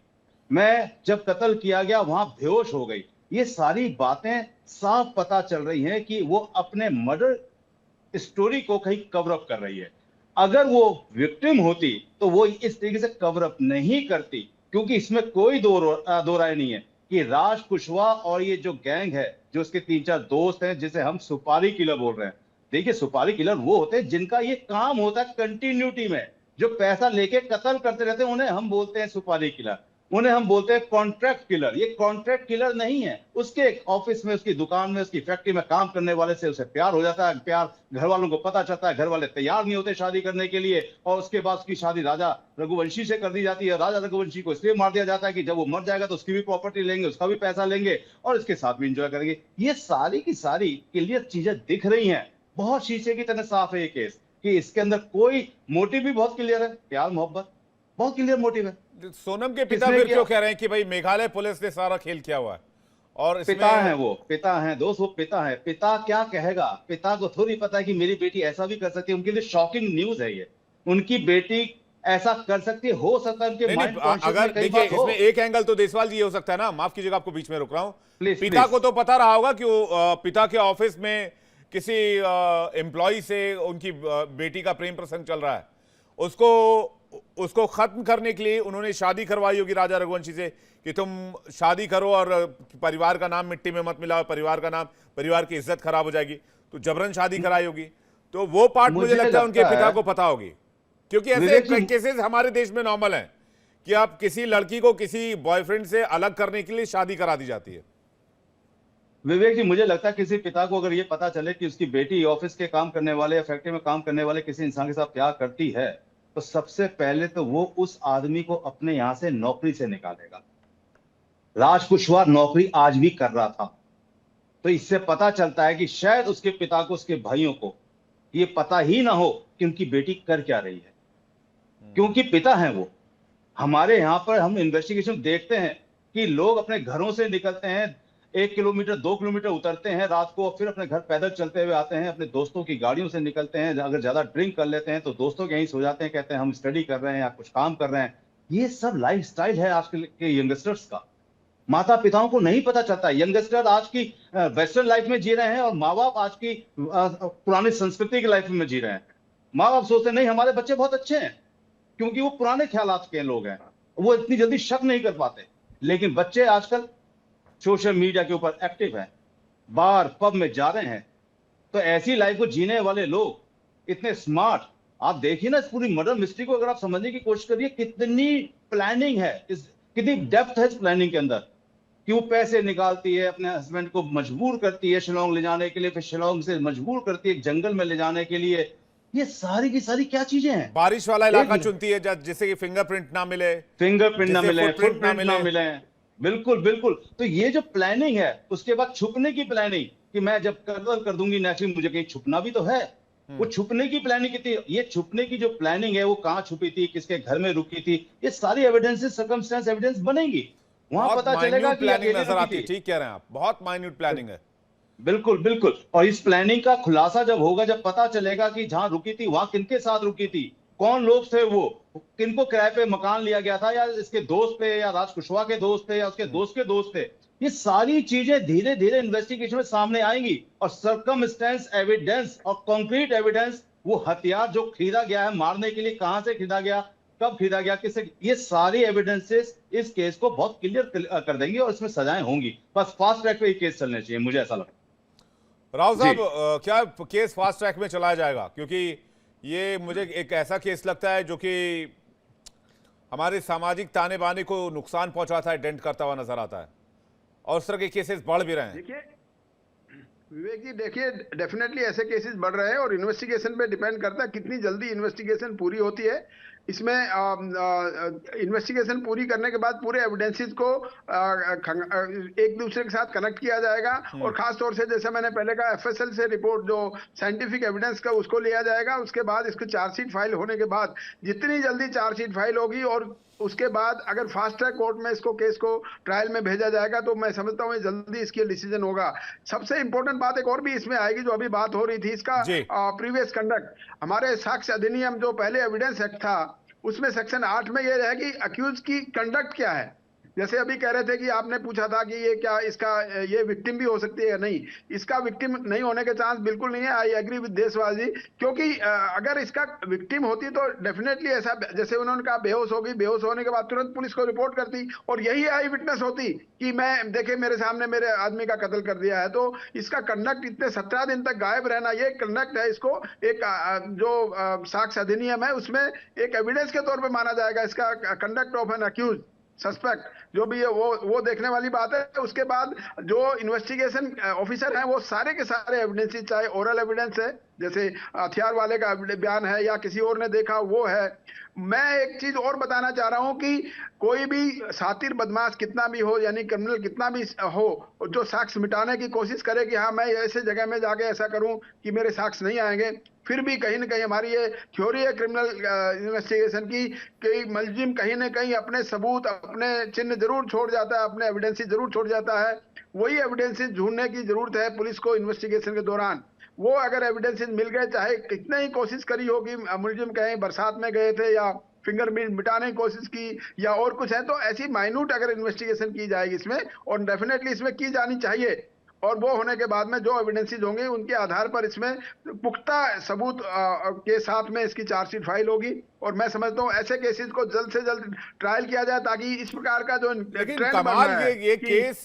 मैं जब कत्ल किया गया वहां बेहोश हो गई। ये सारी बातें साफ पता चल रही हैं कि वो अपने मर्डर स्टोरी को कहीं कवर अप कर रही है। अगर वो विक्टिम होती तो वो इस तरीके से कवर अप नहीं करती, क्योंकि इसमें कोई दो राय नहीं है कि राज कुशवाहा और ये जो गैंग है, जो उसके 3-4 दोस्त हैं, जिसे हम सुपारी किलर बोल रहे हैं। देखिए, सुपारी किलर वो होते हैं जिनका ये काम होता है कंटिन्यूटी में, जो पैसा लेके कत्ल करते रहते हैं, उन्हें हम बोलते हैं सुपारी किलर। उन्हें हम बोलते हैं कॉन्ट्रैक्ट किलर। ये कॉन्ट्रैक्ट किलर नहीं है। उसके ऑफिस में, उसकी दुकान में, उसकी फैक्ट्री में काम करने वाले से उसे प्यार हो जाता है। प्यार घर वालों को पता चलता है, घर वाले तैयार नहीं होते शादी करने के लिए, और उसके बाद उसकी शादी राजा रघुवंशी से कर दी जाती है। राजा रघुवंशी को इसलिए मार दिया जाता है कि जब वो मर जाएगा तो उसकी भी प्रॉपर्टी लेंगे, उसका भी पैसा लेंगे और इसके साथ भी इंजॉय करेंगे। ये सारी की सारी क्लियर चीजें दिख रही हैं। बहुत शीशे की तरह साफ है ये केस कि इसके अंदर कोई मोटिव भी बहुत क्लियर है, प्यार मोहब्बत, बहुत क्लियर मोटिव है। सोनम के पिता फिर क्यों कह रहे हैं कि भाई मेघालय पुलिस ने सारा खेल किया हुआ है? और पिता है वो, पिता है दोस्त, वो पिता है। पिता क्या कहेगा? पिता को थोड़ी पता है कि मेरी बेटी ऐसा भी कर सकती है। उनके लिए शॉकिंग न्यूज है ये। उनकी बेटी ऐसा कर सकती है, हो सकता है उनके माइंड कॉन्शियस में अगर कई देखिए, बात हो। इसमें एक एंगल तो देशवाल जी ये हो सकता है ना, माफ कीजिएगा आपको बीच में रोक रहा हूं, प्लीज, पिता प्लीज। को तो पता रहा होगा कि वो पिता के ऑफिस में किसी एम्प्लॉय से उनकी बेटी का प्रेम प्रसंग चल रहा है। उसको खत्म करने के लिए उन्होंने शादी करवाई होगी राजा रघुवंशी से कि तुम शादी करो और परिवार का नाम मिट्टी में मत मिलाओ, परिवार का नाम, परिवार की इज्जत खराब हो जाएगी, तो जबरन शादी कराई होगी। तो वो पार्ट मुझे लगता है उनके पिता को पता होगी, क्योंकि ऐसे केसेस हमारे देश में नॉर्मल हैं कि आप किसी लड़की को किसी बॉयफ्रेंड से अलग करने के लिए शादी करा दी जाती है। विवेक जी, मुझे लगता है किसी पिता को अगर ये पता चले कि उसकी बेटी ऑफिस के काम करने वाले या फैक्ट्री में काम करने वाले किसी इंसान के साथ प्यार करती है, तो सबसे पहले तो वो उस आदमी को अपने यहां से नौकरी से निकालेगा। राज कुशवाहा नौकरी आज भी कर रहा था, तो इससे पता चलता है कि शायद उसके पिता को, उसके भाइयों को ये पता ही ना हो कि उनकी बेटी कर क्या रही है, क्योंकि पिता है वो। हमारे यहां पर हम इन्वेस्टिगेशन देखते हैं कि लोग अपने घरों से निकलते हैं, 1 किलोमीटर 2 किलोमीटर उतरते हैं रात को, फिर अपने घर पैदल चलते हुए आते हैं, अपने दोस्तों की गाड़ियों से निकलते हैं। अगर ज्यादा ड्रिंक कर लेते हैं तो दोस्तों के यहीं सो जाते हैं, कहते हैं हम स्टडी कर रहे हैं या कुछ काम कर रहे हैं। ये सब लाइफस्टाइल है आजकल के यंगस्टर्स का। माता पिताओं को नहीं पता चलता। यंगस्टर आज की वेस्टर्न लाइफ में जी रहे हैं और माँ बाप आज की पुरानी संस्कृति की लाइफ में जी रहे हैं। माँ बाप सोचते नहीं हमारे बच्चे बहुत अच्छे हैं, क्योंकि वो पुराने ख्यालात के लोग हैं, वो इतनी जल्दी शक नहीं कर पाते। लेकिन बच्चे आजकल सोशल मीडिया के ऊपर एक्टिव हैं, बार पब में जा रहे हैं, तो ऐसी लाइफ को जीने वाले लोग इतने स्मार्ट। आप देखिए ना इस पूरी मर्डर मिस्ट्री को अगर आप समझने की कोशिश करिए, कितनी प्लानिंग है, कितनी डेप्थ है इस प्लानिंग के अंदर, कि वो पैसे निकालती है, अपने हस्बैंड को मजबूर करती है शिलोंग ले जाने के लिए, फिर शिलोंग से मजबूर करती है जंगल में ले जाने के लिए। ये सारी की सारी क्या चीजें हैं? बारिश वाला इलाका चुनती है जिससे कि फिंगरप्रिंट ना मिले, फिंगरप्रिंट ना मिले, फुटप्रिंट ना मिले। बिल्कुल बिल्कुल। तो ये जो प्लानिंग है, उसके बाद छुपने की प्लानिंग कि मैं जब कत्ल कर दूंगी नेचुरली मुझे कहीं छुपना भी तो है। वो छुपने की प्लानिंग थी। ये छुपने की जो प्लानिंग है वो कहां छुपी थी, किसके घर में रुकी थी, ये सारी एविडेंसेस, सर्कमस्टेंस एविडेंस बनेगी, वहां पता चलेगा कि प्लानिंग नजर आती है। ठीक कह रहे हैं आप, बहुत माइन्यूट प्लानिंग है। बिल्कुल बिल्कुल। और इस प्लानिंग का खुलासा जब होगा, जब पता चलेगा कि जहां रुकी थी वहां किनके साथ रुकी थी, कौन लोग थे वो, किनको किराए पे मकान लिया गया था, या इसके दोस्त थे, या राज कुशवाहा के दोस्त थे, या उसके दोस्त के दोस्त थे, ये सारी चीजें धीरे धीरे इन्वेस्टिगेशन में सामने आएंगी। और सर्कमस्टेंस एविडेंस और कॉन्क्रीट एविडेंस, वो हथियार जो खरीदा गया है मारने के लिए, कहां से खरीदा गया, कब खरीदा गया, किससे, ये सारी एविडेंसेस इस केस को बहुत क्लियर कर देंगे और इसमें सजाएं होंगी। बस फास्ट ट्रैक पे ये केस चलने चाहिए, मुझे ऐसा लगता है। राव जी। साहब, क्या केस फास्ट ट्रैक में चलाया जाएगा? क्योंकि ये मुझे एक ऐसा केस लगता है जो कि हमारे सामाजिक ताने बाने को नुकसान पहुंचाता है, डेंट करता हुआ नजर आता है, और उस तरह के केसेस बढ़ भी रहे हैं। देखिए विवेक जी, देखिए डेफिनेटली ऐसे केसेस बढ़ रहे हैं और इन्वेस्टिगेशन पे डिपेंड करता है कितनी जल्दी इन्वेस्टिगेशन पूरी होती है। इसमें इन्वेस्टिगेशन पूरी करने के बाद पूरे एविडेंसेस को एक दूसरे के साथ कनेक्ट किया जाएगा और खास तौर से जैसे मैंने पहले कहा एफएसएल से रिपोर्ट जो साइंटिफिक एविडेंस का उसको लिया जाएगा। उसके बाद इसकी चार्जशीट फाइल होने के बाद जितनी जल्दी चार्जशीट फाइल होगी और उसके बाद अगर फास्ट ट्रैक कोर्ट में इसको केस को ट्रायल में भेजा जाएगा तो मैं समझता हूँ जल्दी इसकी डिसीजन होगा। सबसे इंपॉर्टेंट बात एक और भी इसमें आएगी जो अभी बात हो रही थी, इसका प्रीवियस कंडक्ट। हमारे साक्ष्य अधिनियम जो पहले एविडेंस एक्ट था उसमें सेक्शन 8 में ये है कि अक्यूज की कंडक्ट क्या है। जैसे अभी कह रहे थे कि आपने पूछा था कि ये क्या इसका ये विक्टिम भी हो सकती है या नहीं, इसका विक्टिम नहीं होने के चांस बिल्कुल नहीं है। आई एग्री विद देशवाल जी, क्योंकि अगर इसका विक्टिम होती तो डेफिनेटली ऐसा जैसे उन्होंने कहा बेहोश होगी, बेहोश होने के बाद तुरंत पुलिस को रिपोर्ट करती और यही आई विटनेस होती कि मैं देखे मेरे सामने मेरे आदमी का कत्ल कर दिया है। तो इसका कंडक्ट इतने 17 दिन तक गायब रहना, ये कंडक्ट है, इसको एक जो साक्ष्य अधिनियम है उसमें एक एविडेंस के तौर पर माना जाएगा। इसका conduct of an accused suspect जो भी है वो देखने वाली बात है। उसके बाद जो इन्वेस्टिगेशन ऑफिसर हैं वो सारे के सारे एविडेंसेस, चाहे ओरल एविडेंस है जैसे हथियार वाले का बयान है या किसी और ने देखा वो है। मैं एक चीज और बताना चाह रहा हूं कि कोई भी सातिर बदमाश कितना भी हो, यानी क्रिमिनल कितना भी हो, जो साक्ष्य मिटाने की कोशिश करे कि हाँ मैं ऐसे जगह में जाके ऐसा करूं कि मेरे साक्ष्य नहीं आएंगे, फिर भी कहीं ना कहीं हमारी ये थ्योरी है क्रिमिनल इन्वेस्टिगेशन की कि मुलजिम कहीं ना कहीं अपने सबूत, अपने चिन्ह जरूर छोड़ जाता है, अपने एविडेंसेस जरूर छोड़ जाता है। वही एविडेंसेस ढूंढने की जरूरत है पुलिस को इन्वेस्टिगेशन के दौरान। वो अगर एविडेंसेस मिल गए, चाहे कितने ही कोशिश करी होगी, मुलजिम कहीं बरसात में गए थे या फिंगरप्रिंट मिटाने की कोशिश की या और कुछ है, तो ऐसी माइन्यूट अगर इन्वेस्टिगेशन की जाएगी इसमें, और डेफिनेटली इसमें की जानी चाहिए, और वो होने के बाद में जो एविडेंसेस होंगे उनके आधार पर इसमें पुख्ता सबूत के साथ में इसकी चार्जशीट फाइल होगी। और मैं समझता हूँ ऐसे केसेस को जल्द से जल्द ट्रायल किया जाए ताकि इस प्रकार का जो लेकिन ट्रेंड कमाल ये केस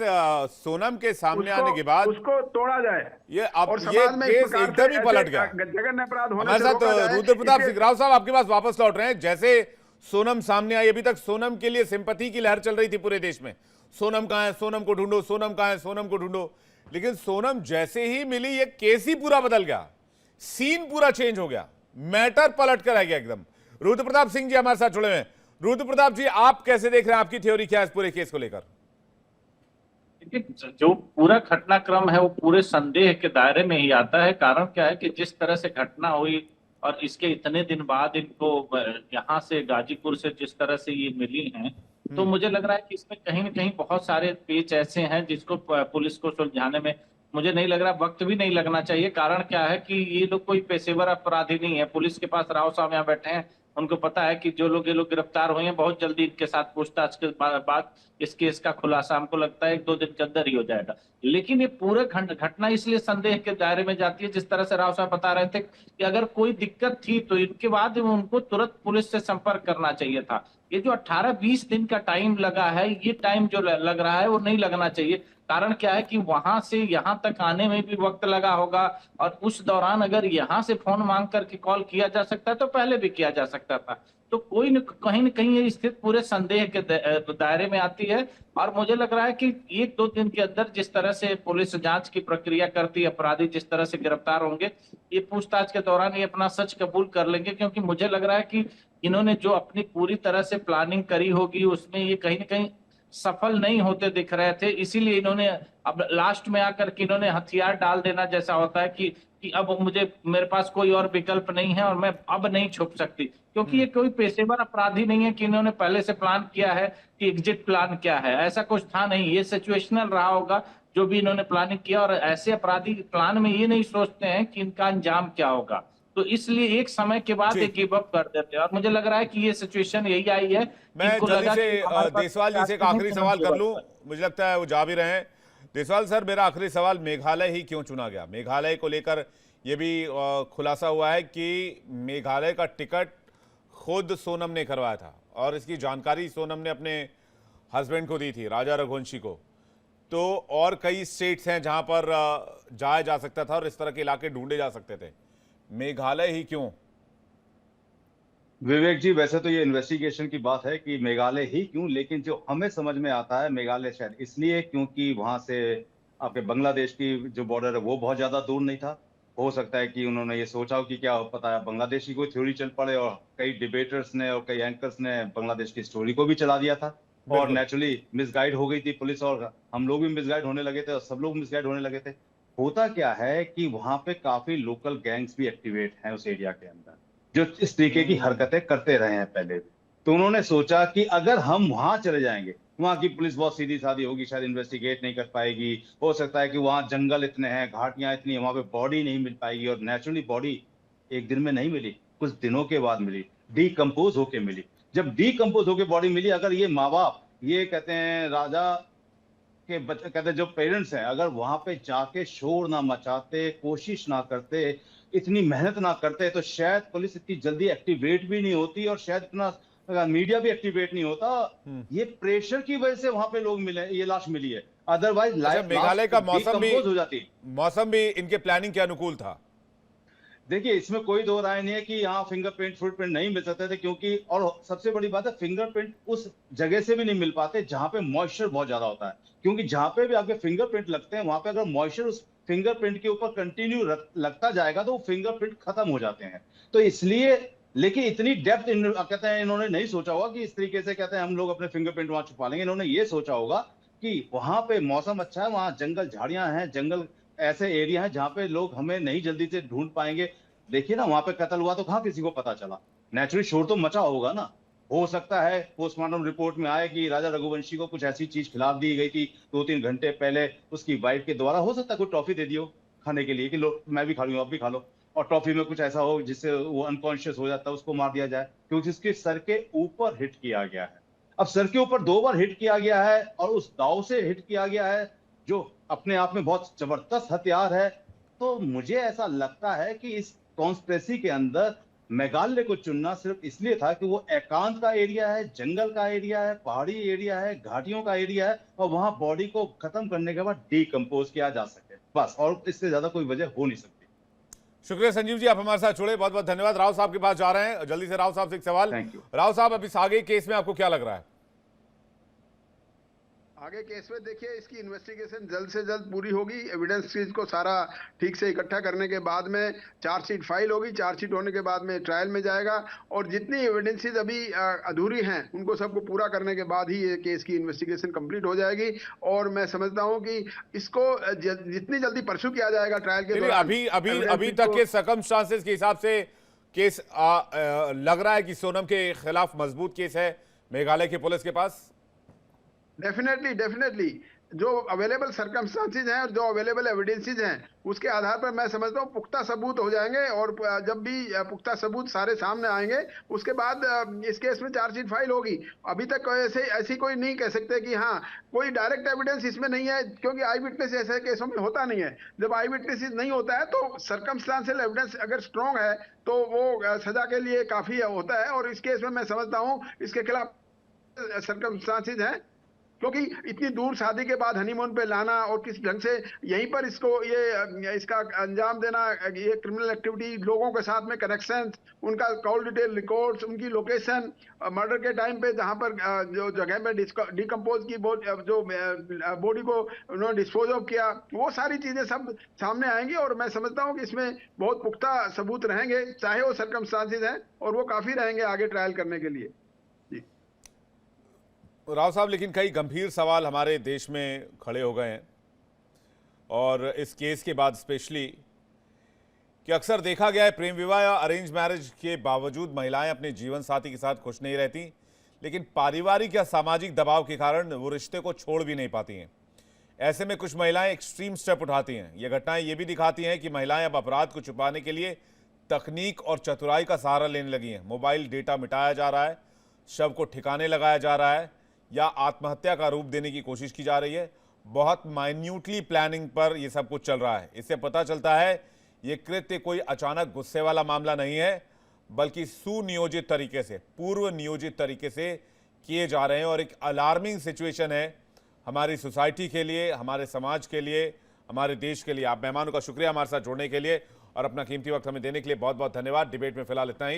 सोनम के सामने आने के बाद उसको तोड़ा जाए ये अब और ये समाज में केस एकदम ही पलट गया। जघन्य अपराध होने हमारे से साथ रोका जाए। रुद्र प्रताप इसे- सिंह राव साहब आपके पास वापस लौट रहे हैं। जैसे सोनम सामने आई, अभी तक सोनम के लिए सिंपैथी की लहर चल रही थी पूरे देश में, सोनम कहां है, सोनम को ढूंढो, सोनम कहां है, सोनम को ढूंढो। लेकिन सोनम जैसे ही मिली ये केस ही पूरा बदल गया, सीन पूरा चेंज हो गया, मैटर पलट कर आ गया एकदम। रुद्र प्रताप सिंह जी हमारे साथ जुड़े हुए हैं। रुद्र प्रताप जी, आप कैसे देख रहे हैं, आपकी थ्योरी क्या है इस पूरे केस को लेकर? देखिए, जो पूरा घटनाक्रम है वो पूरे संदेह के दायरे में ही आता है। कारण क्या है कि जिस तरह से घटना हुई और इसके इतने दिन बाद इनको यहाँ से गाजीपुर से जिस तरह से ये मिली हैं, तो मुझे लग रहा है कि इसमें कहीं ना कहीं बहुत सारे पेच ऐसे हैं जिसको पुलिस को सुलझाने में मुझे नहीं लग रहा वक्त भी नहीं लगना चाहिए। कारण क्या है कि ये लोग कोई पेशेवर अपराधी नहीं है। पुलिस के पास राव साहब यहाँ बैठे हैं, उनको पता है कि जो लोग ये लोग गिरफ्तार हुए हैं बहुत जल्दी इनके साथ पूछताछ के बाद इस केस का खुलासा हमको लगता है 1-2 दिन के अंदर ही हो जाएगा। लेकिन ये पूरे घटना इसलिए संदेह के दायरे में जाती है, जिस तरह से राव साहब बता रहे थे कि अगर कोई दिक्कत थी तो इनके बाद उनको तुरंत पुलिस से संपर्क करना चाहिए था। ये जो 18-20 दिन का टाइम लगा है, ये टाइम जो लग रहा है वो नहीं लगना चाहिए। कारण क्या है कि वहां से यहाँ तक आने में भी वक्त लगा होगा, और उस दौरान अगर यहाँ से फोन मांग करके कॉल किया जा सकता है तो पहले भी किया जा सकता था। तो कोई न कहीं ये स्थिति पूरे संदेह के दायरे में आती है। और मुझे लग रहा है कि 1-2 दिन के अंदर जिस तरह से पुलिस जांच की प्रक्रिया करती है, अपराधी जिस तरह से गिरफ्तार होंगे, ये पूछताछ के दौरान ये अपना सच कबूल कर लेंगे। क्योंकि मुझे लग रहा है कि इन्होंने जो अपनी पूरी तरह से प्लानिंग करी होगी उसमें ये कहीं ना कहीं सफल नहीं होते दिख रहे थे, इसीलिए इन्होंने अब लास्ट में आकर के इन्होंने हथियार डाल देना जैसा होता है कि अब मेरे पास कोई और विकल्प नहीं है और मैं अब नहीं छुप सकती, क्योंकि ये कोई पेशेवर अपराधी नहीं है कि इन्होंने पहले से प्लान किया है कि एग्जिट प्लान क्या है, ऐसा कुछ था नहीं, ये सिचुएशनल रहा होगा जो भी इन्होंने प्लानिंग किया। और ऐसे अपराधी प्लान में ये नहीं सोचते हैं कि इनका अंजाम क्या होगा, तो इसलिए एक समय के बाद ये गिव अप कर देते हैं। और मुझे लग रहा है कि ये सिचुएशन यही आई है। मैं इनको जल्दी लगा से कि हमारे पास देसवाल जी से एक आखिरी सवाल कर लूं, मुझे लगता है वो जा भी रहे हैं। देसवाल सर, मेरा आखिरी सवाल, मेघालय ही क्यों चुना गया? मेघालय को लेकर ये भी खुलासा हुआ है कि मेघालय का टिकट खुद सोनम ने करवाया था और इसकी जानकारी सोनम ने अपने हस्बैंड को दी थी, राजा रघुवंशी को। तो और कई स्टेट्स हैं जहां पर जाया जा सकता था और इस तरह के इलाके ढूंढे जा सकते थे, मेघालय ही क्यों? विवेक जी, वैसे तो ये इन्वेस्टिगेशन की बात है कि मेघालय ही क्यों, लेकिन जो हमें समझ में आता है मेघालय शायद इसलिए क्योंकि वहां से आपके बांग्लादेश की जो बॉर्डर है वो बहुत ज्यादा दूर नहीं था। हो सकता है कि उन्होंने ये सोचा हो कि क्या पता है बांग्लादेश की कोई थ्योरी चल पड़े, और कई डिबेटर्स ने और कई एंकर्स ने बांग्लादेश की स्टोरी को भी चला दिया था और बिल्कुल। नेचुरली मिसगाइड हो गई थी पुलिस, और हम लोग भी मिसगाइड होने लगे थे और सब लोग मिसगाइड होने लगे थे। होता क्या है कि वहां पे काफी लोकल गैंग्स भी एक्टिवेट हैं उस एरिया के अंदर, जो इस तरीके की हरकतें करते रहे हैं पहले भी। तो उन्होंने सोचा कि अगर हम वहां चले जाएंगे, वहां की पुलिस बहुत सीधी सादी होगी, शायद इन्वेस्टिगेट नहीं कर पाएगी, हो सकता है कि वहां जंगल इतने हैं, घाटियां इतनी हैं, वहां पे बॉडी नहीं मिल पाएगी, और नेचुरली बॉडी एक दिन में नहीं मिली, कुछ दिनों के बाद मिली, डीकम्पोज होके मिली। जब डीकम्पोज होके बॉडी मिली, अगर ये माँ बाप, ये कहते हैं राजा के बच्चे, कहते हैं जो पेरेंट्स हैं, अगर वहां पे जाके शोर ना मचाते, कोशिश ना करते, इतनी मेहनत ना करते, तो शायद पुलिस इतनी जल्दी एक्टिवेट भी नहीं होती और शायद इतना मीडिया भी एक्टिवेट नहीं होता। ये प्रेशर की वजह से वहां पे लोग मिले, ये लाश मिली है, अदरवाइज अच्छा, लाइफ मेघालय का हो जाती। मौसम भी इनके प्लानिंग के अनुकूल था। देखिए, इसमें कोई दो राय नहीं है कि यहाँ फिंगरप्रिंट फुटप्रिंट नहीं मिल सकते थे, क्योंकि और सबसे बड़ी बात है फिंगरप्रिंट उस जगह से भी नहीं मिल पाते जहां पे मॉइस्चर बहुत ज्यादा होता है, क्योंकि जहां पे भी आपके फिंगरप्रिंट लगते हैं वहां पे अगर मॉइस्चर उस फिंगरप्रिंट के ऊपर कंटिन्यू लगता जाएगा तो वो फिंगरप्रिंट खत्म हो जाते हैं। तो इसलिए, लेकिन इतनी डेप्थ कहते हैं इन्होंने नहीं सोचा होगा कि इस तरीके से कहते हैं हम लोग अपने फिंगरप्रिंट वहां छुपा लेंगे। इन्होंने ये सोचा होगा कि वहां पे मौसम अच्छा है, वहां जंगल झाड़ियां हैं, जंगल ऐसे एरिया है जहां पे लोग हमें नहीं जल्दी से ढूंढ पाएंगे। देखिए ना, वहां पे कत्ल हुआ तो कहाँ किसी को पता चला, नेचुरली शोर तो मचा होगा ना। हो सकता है पोस्टमार्टम रिपोर्ट में आए कि राजा रघुवंशी को कुछ ऐसी चीज खिला दी गई थी 2-3 घंटे पहले उसकी वाइफ के द्वारा, हो सकता है कोई टॉफी दे दियो खाने के लिए कि लो मैं भी खा लूंगा, आप भी खा लो, और टॉफी में कुछ ऐसा हो जिससे वो अनकॉन्शियस हो जाता है, उसको मार दिया जाए, क्योंकि उसके सर के ऊपर हिट किया गया है। अब सर के ऊपर 2 बार हिट किया गया है और उस दाव से हिट किया गया है, जो अपने आप में बहुत जबरदस्त हथियार है। तो मुझे ऐसा लगता है कि इस कॉन्स्पिरेसी के अंदर मेघालय को चुनना सिर्फ इसलिए था कि वो एकांत का एरिया है, जंगल का एरिया है, पहाड़ी एरिया है, घाटियों का एरिया है, और वहां बॉडी को खत्म करने के बाद डीकम्पोज किया जा सके, बस, और इससे ज्यादा कोई वजह हो नहीं सकती। शुक्रिया संजीव जी, आप हमारे साथ जुड़े, बहुत बहुत धन्यवाद। राव साहब के पास जा रहे हैं, जल्दी से राव साहब से एक सवाल। Thank you. राव साहब, अब इस आगे केस में आपको क्या लग रहा है? आगे केस में देखिए, इसकी इन्वेस्टिगेशन जल्द से जल्द पूरी होगी, एविडेंस चीज को सारा ठीक से इकट्ठा करने के बाद में चार्जशीट फाइल होगी, चार्जशीट होने के बाद में ट्रायल में जाएगा, और जितनी एविडेंसेस अभी अधूरी हैं उनको सबको पूरा करने के बाद ही ये केस की इन्वेस्टिगेशन कंप्लीट हो जाएगी। और मैं समझता हूं कि इसको जितनी जल्दी परस्यू किया जाएगा ट्रायल के दौरान। अभी तक के सर्कमस्टांसेस के हिसाब से केस लग रहा है कि सोनम के खिलाफ मजबूत केस है मेघालय की पुलिस के पास। डेफिनेटली जो अवेलेबल सर्कमस्टांसेस हैं और जो अवेलेबल एविडेंसेस हैं उसके आधार पर मैं समझता हूँ पुख्ता सबूत हो जाएंगे, और जब भी पुख्ता सबूत सारे सामने आएंगे उसके बाद इस केस में चार्जशीट फाइल होगी। अभी तक ऐसी कोई नहीं कह सकते कि हाँ कोई डायरेक्ट एविडेंस इसमें नहीं है, क्योंकि आई विटनेस ऐसे केसों में होता नहीं है। जब आई विटनेस नहीं होता है तो सर्कमस्टांशियल एविडेंस अगर स्ट्रॉन्ग है तो वो सजा के लिए काफी होता है, और इस केस में मैं समझता हूँ इसके खिलाफ सर्कमस्टांसेस हैं, क्योंकि इतनी दूर शादी के बाद हनीमून पे लाना और किस ढंग से यहीं पर इसको इसका अंजाम देना, ये क्रिमिनल एक्टिविटी, लोगों के साथ में कनेक्शन, उनका कॉल डिटेल रिकॉर्ड्स, उनकी लोकेशन, मर्डर के टाइम पे जहां पर जो जगह में डिकम्पोज की जो बॉडी को उन्होंने डिस्पोज ऑफ किया, वो सारी चीजें सब सामने आएंगी, और मैं समझता हूँ कि इसमें बहुत पुख्ता सबूत रहेंगे, चाहे वो सर्कमस्टांसेस हैं, और वो काफी रहेंगे आगे ट्रायल करने के लिए। राव साहब, लेकिन कई गंभीर सवाल हमारे देश में खड़े हो गए हैं और इस केस के बाद स्पेशली कि अक्सर देखा गया है प्रेम विवाह या अरेंज मैरिज के बावजूद महिलाएं अपने जीवन साथी के साथ खुश नहीं रहती, लेकिन पारिवारिक या सामाजिक दबाव के कारण वो रिश्ते को छोड़ भी नहीं पाती हैं। ऐसे में कुछ महिलाएं एक्सट्रीम स्टेप उठाती हैं। ये घटनाएं ये भी दिखाती हैं कि महिलाएं अब अपराध को छुपाने के लिए तकनीक और चतुराई का सहारा लेने लगी हैं। मोबाइल डेटा मिटाया जा रहा है, शव को ठिकाने लगाया जा रहा है या आत्महत्या का रूप देने की कोशिश की जा रही है। बहुत माइन्यूटली प्लानिंग पर यह सब कुछ चल रहा है। इससे पता चलता है ये कृत्य कोई अचानक गुस्से वाला मामला नहीं है, बल्कि सुनियोजित तरीके से, पूर्व नियोजित तरीके से किए जा रहे हैं और एक अलार्मिंग सिचुएशन है हमारी सोसाइटी के लिए, हमारे समाज के लिए, हमारे देश के लिए। आप मेहमानों का शुक्रिया हमारे साथ जुड़ने के लिए और अपना कीमती वक्त हमें देने के लिए बहुत बहुत धन्यवाद। डिबेट में फिलहाल इतना ही।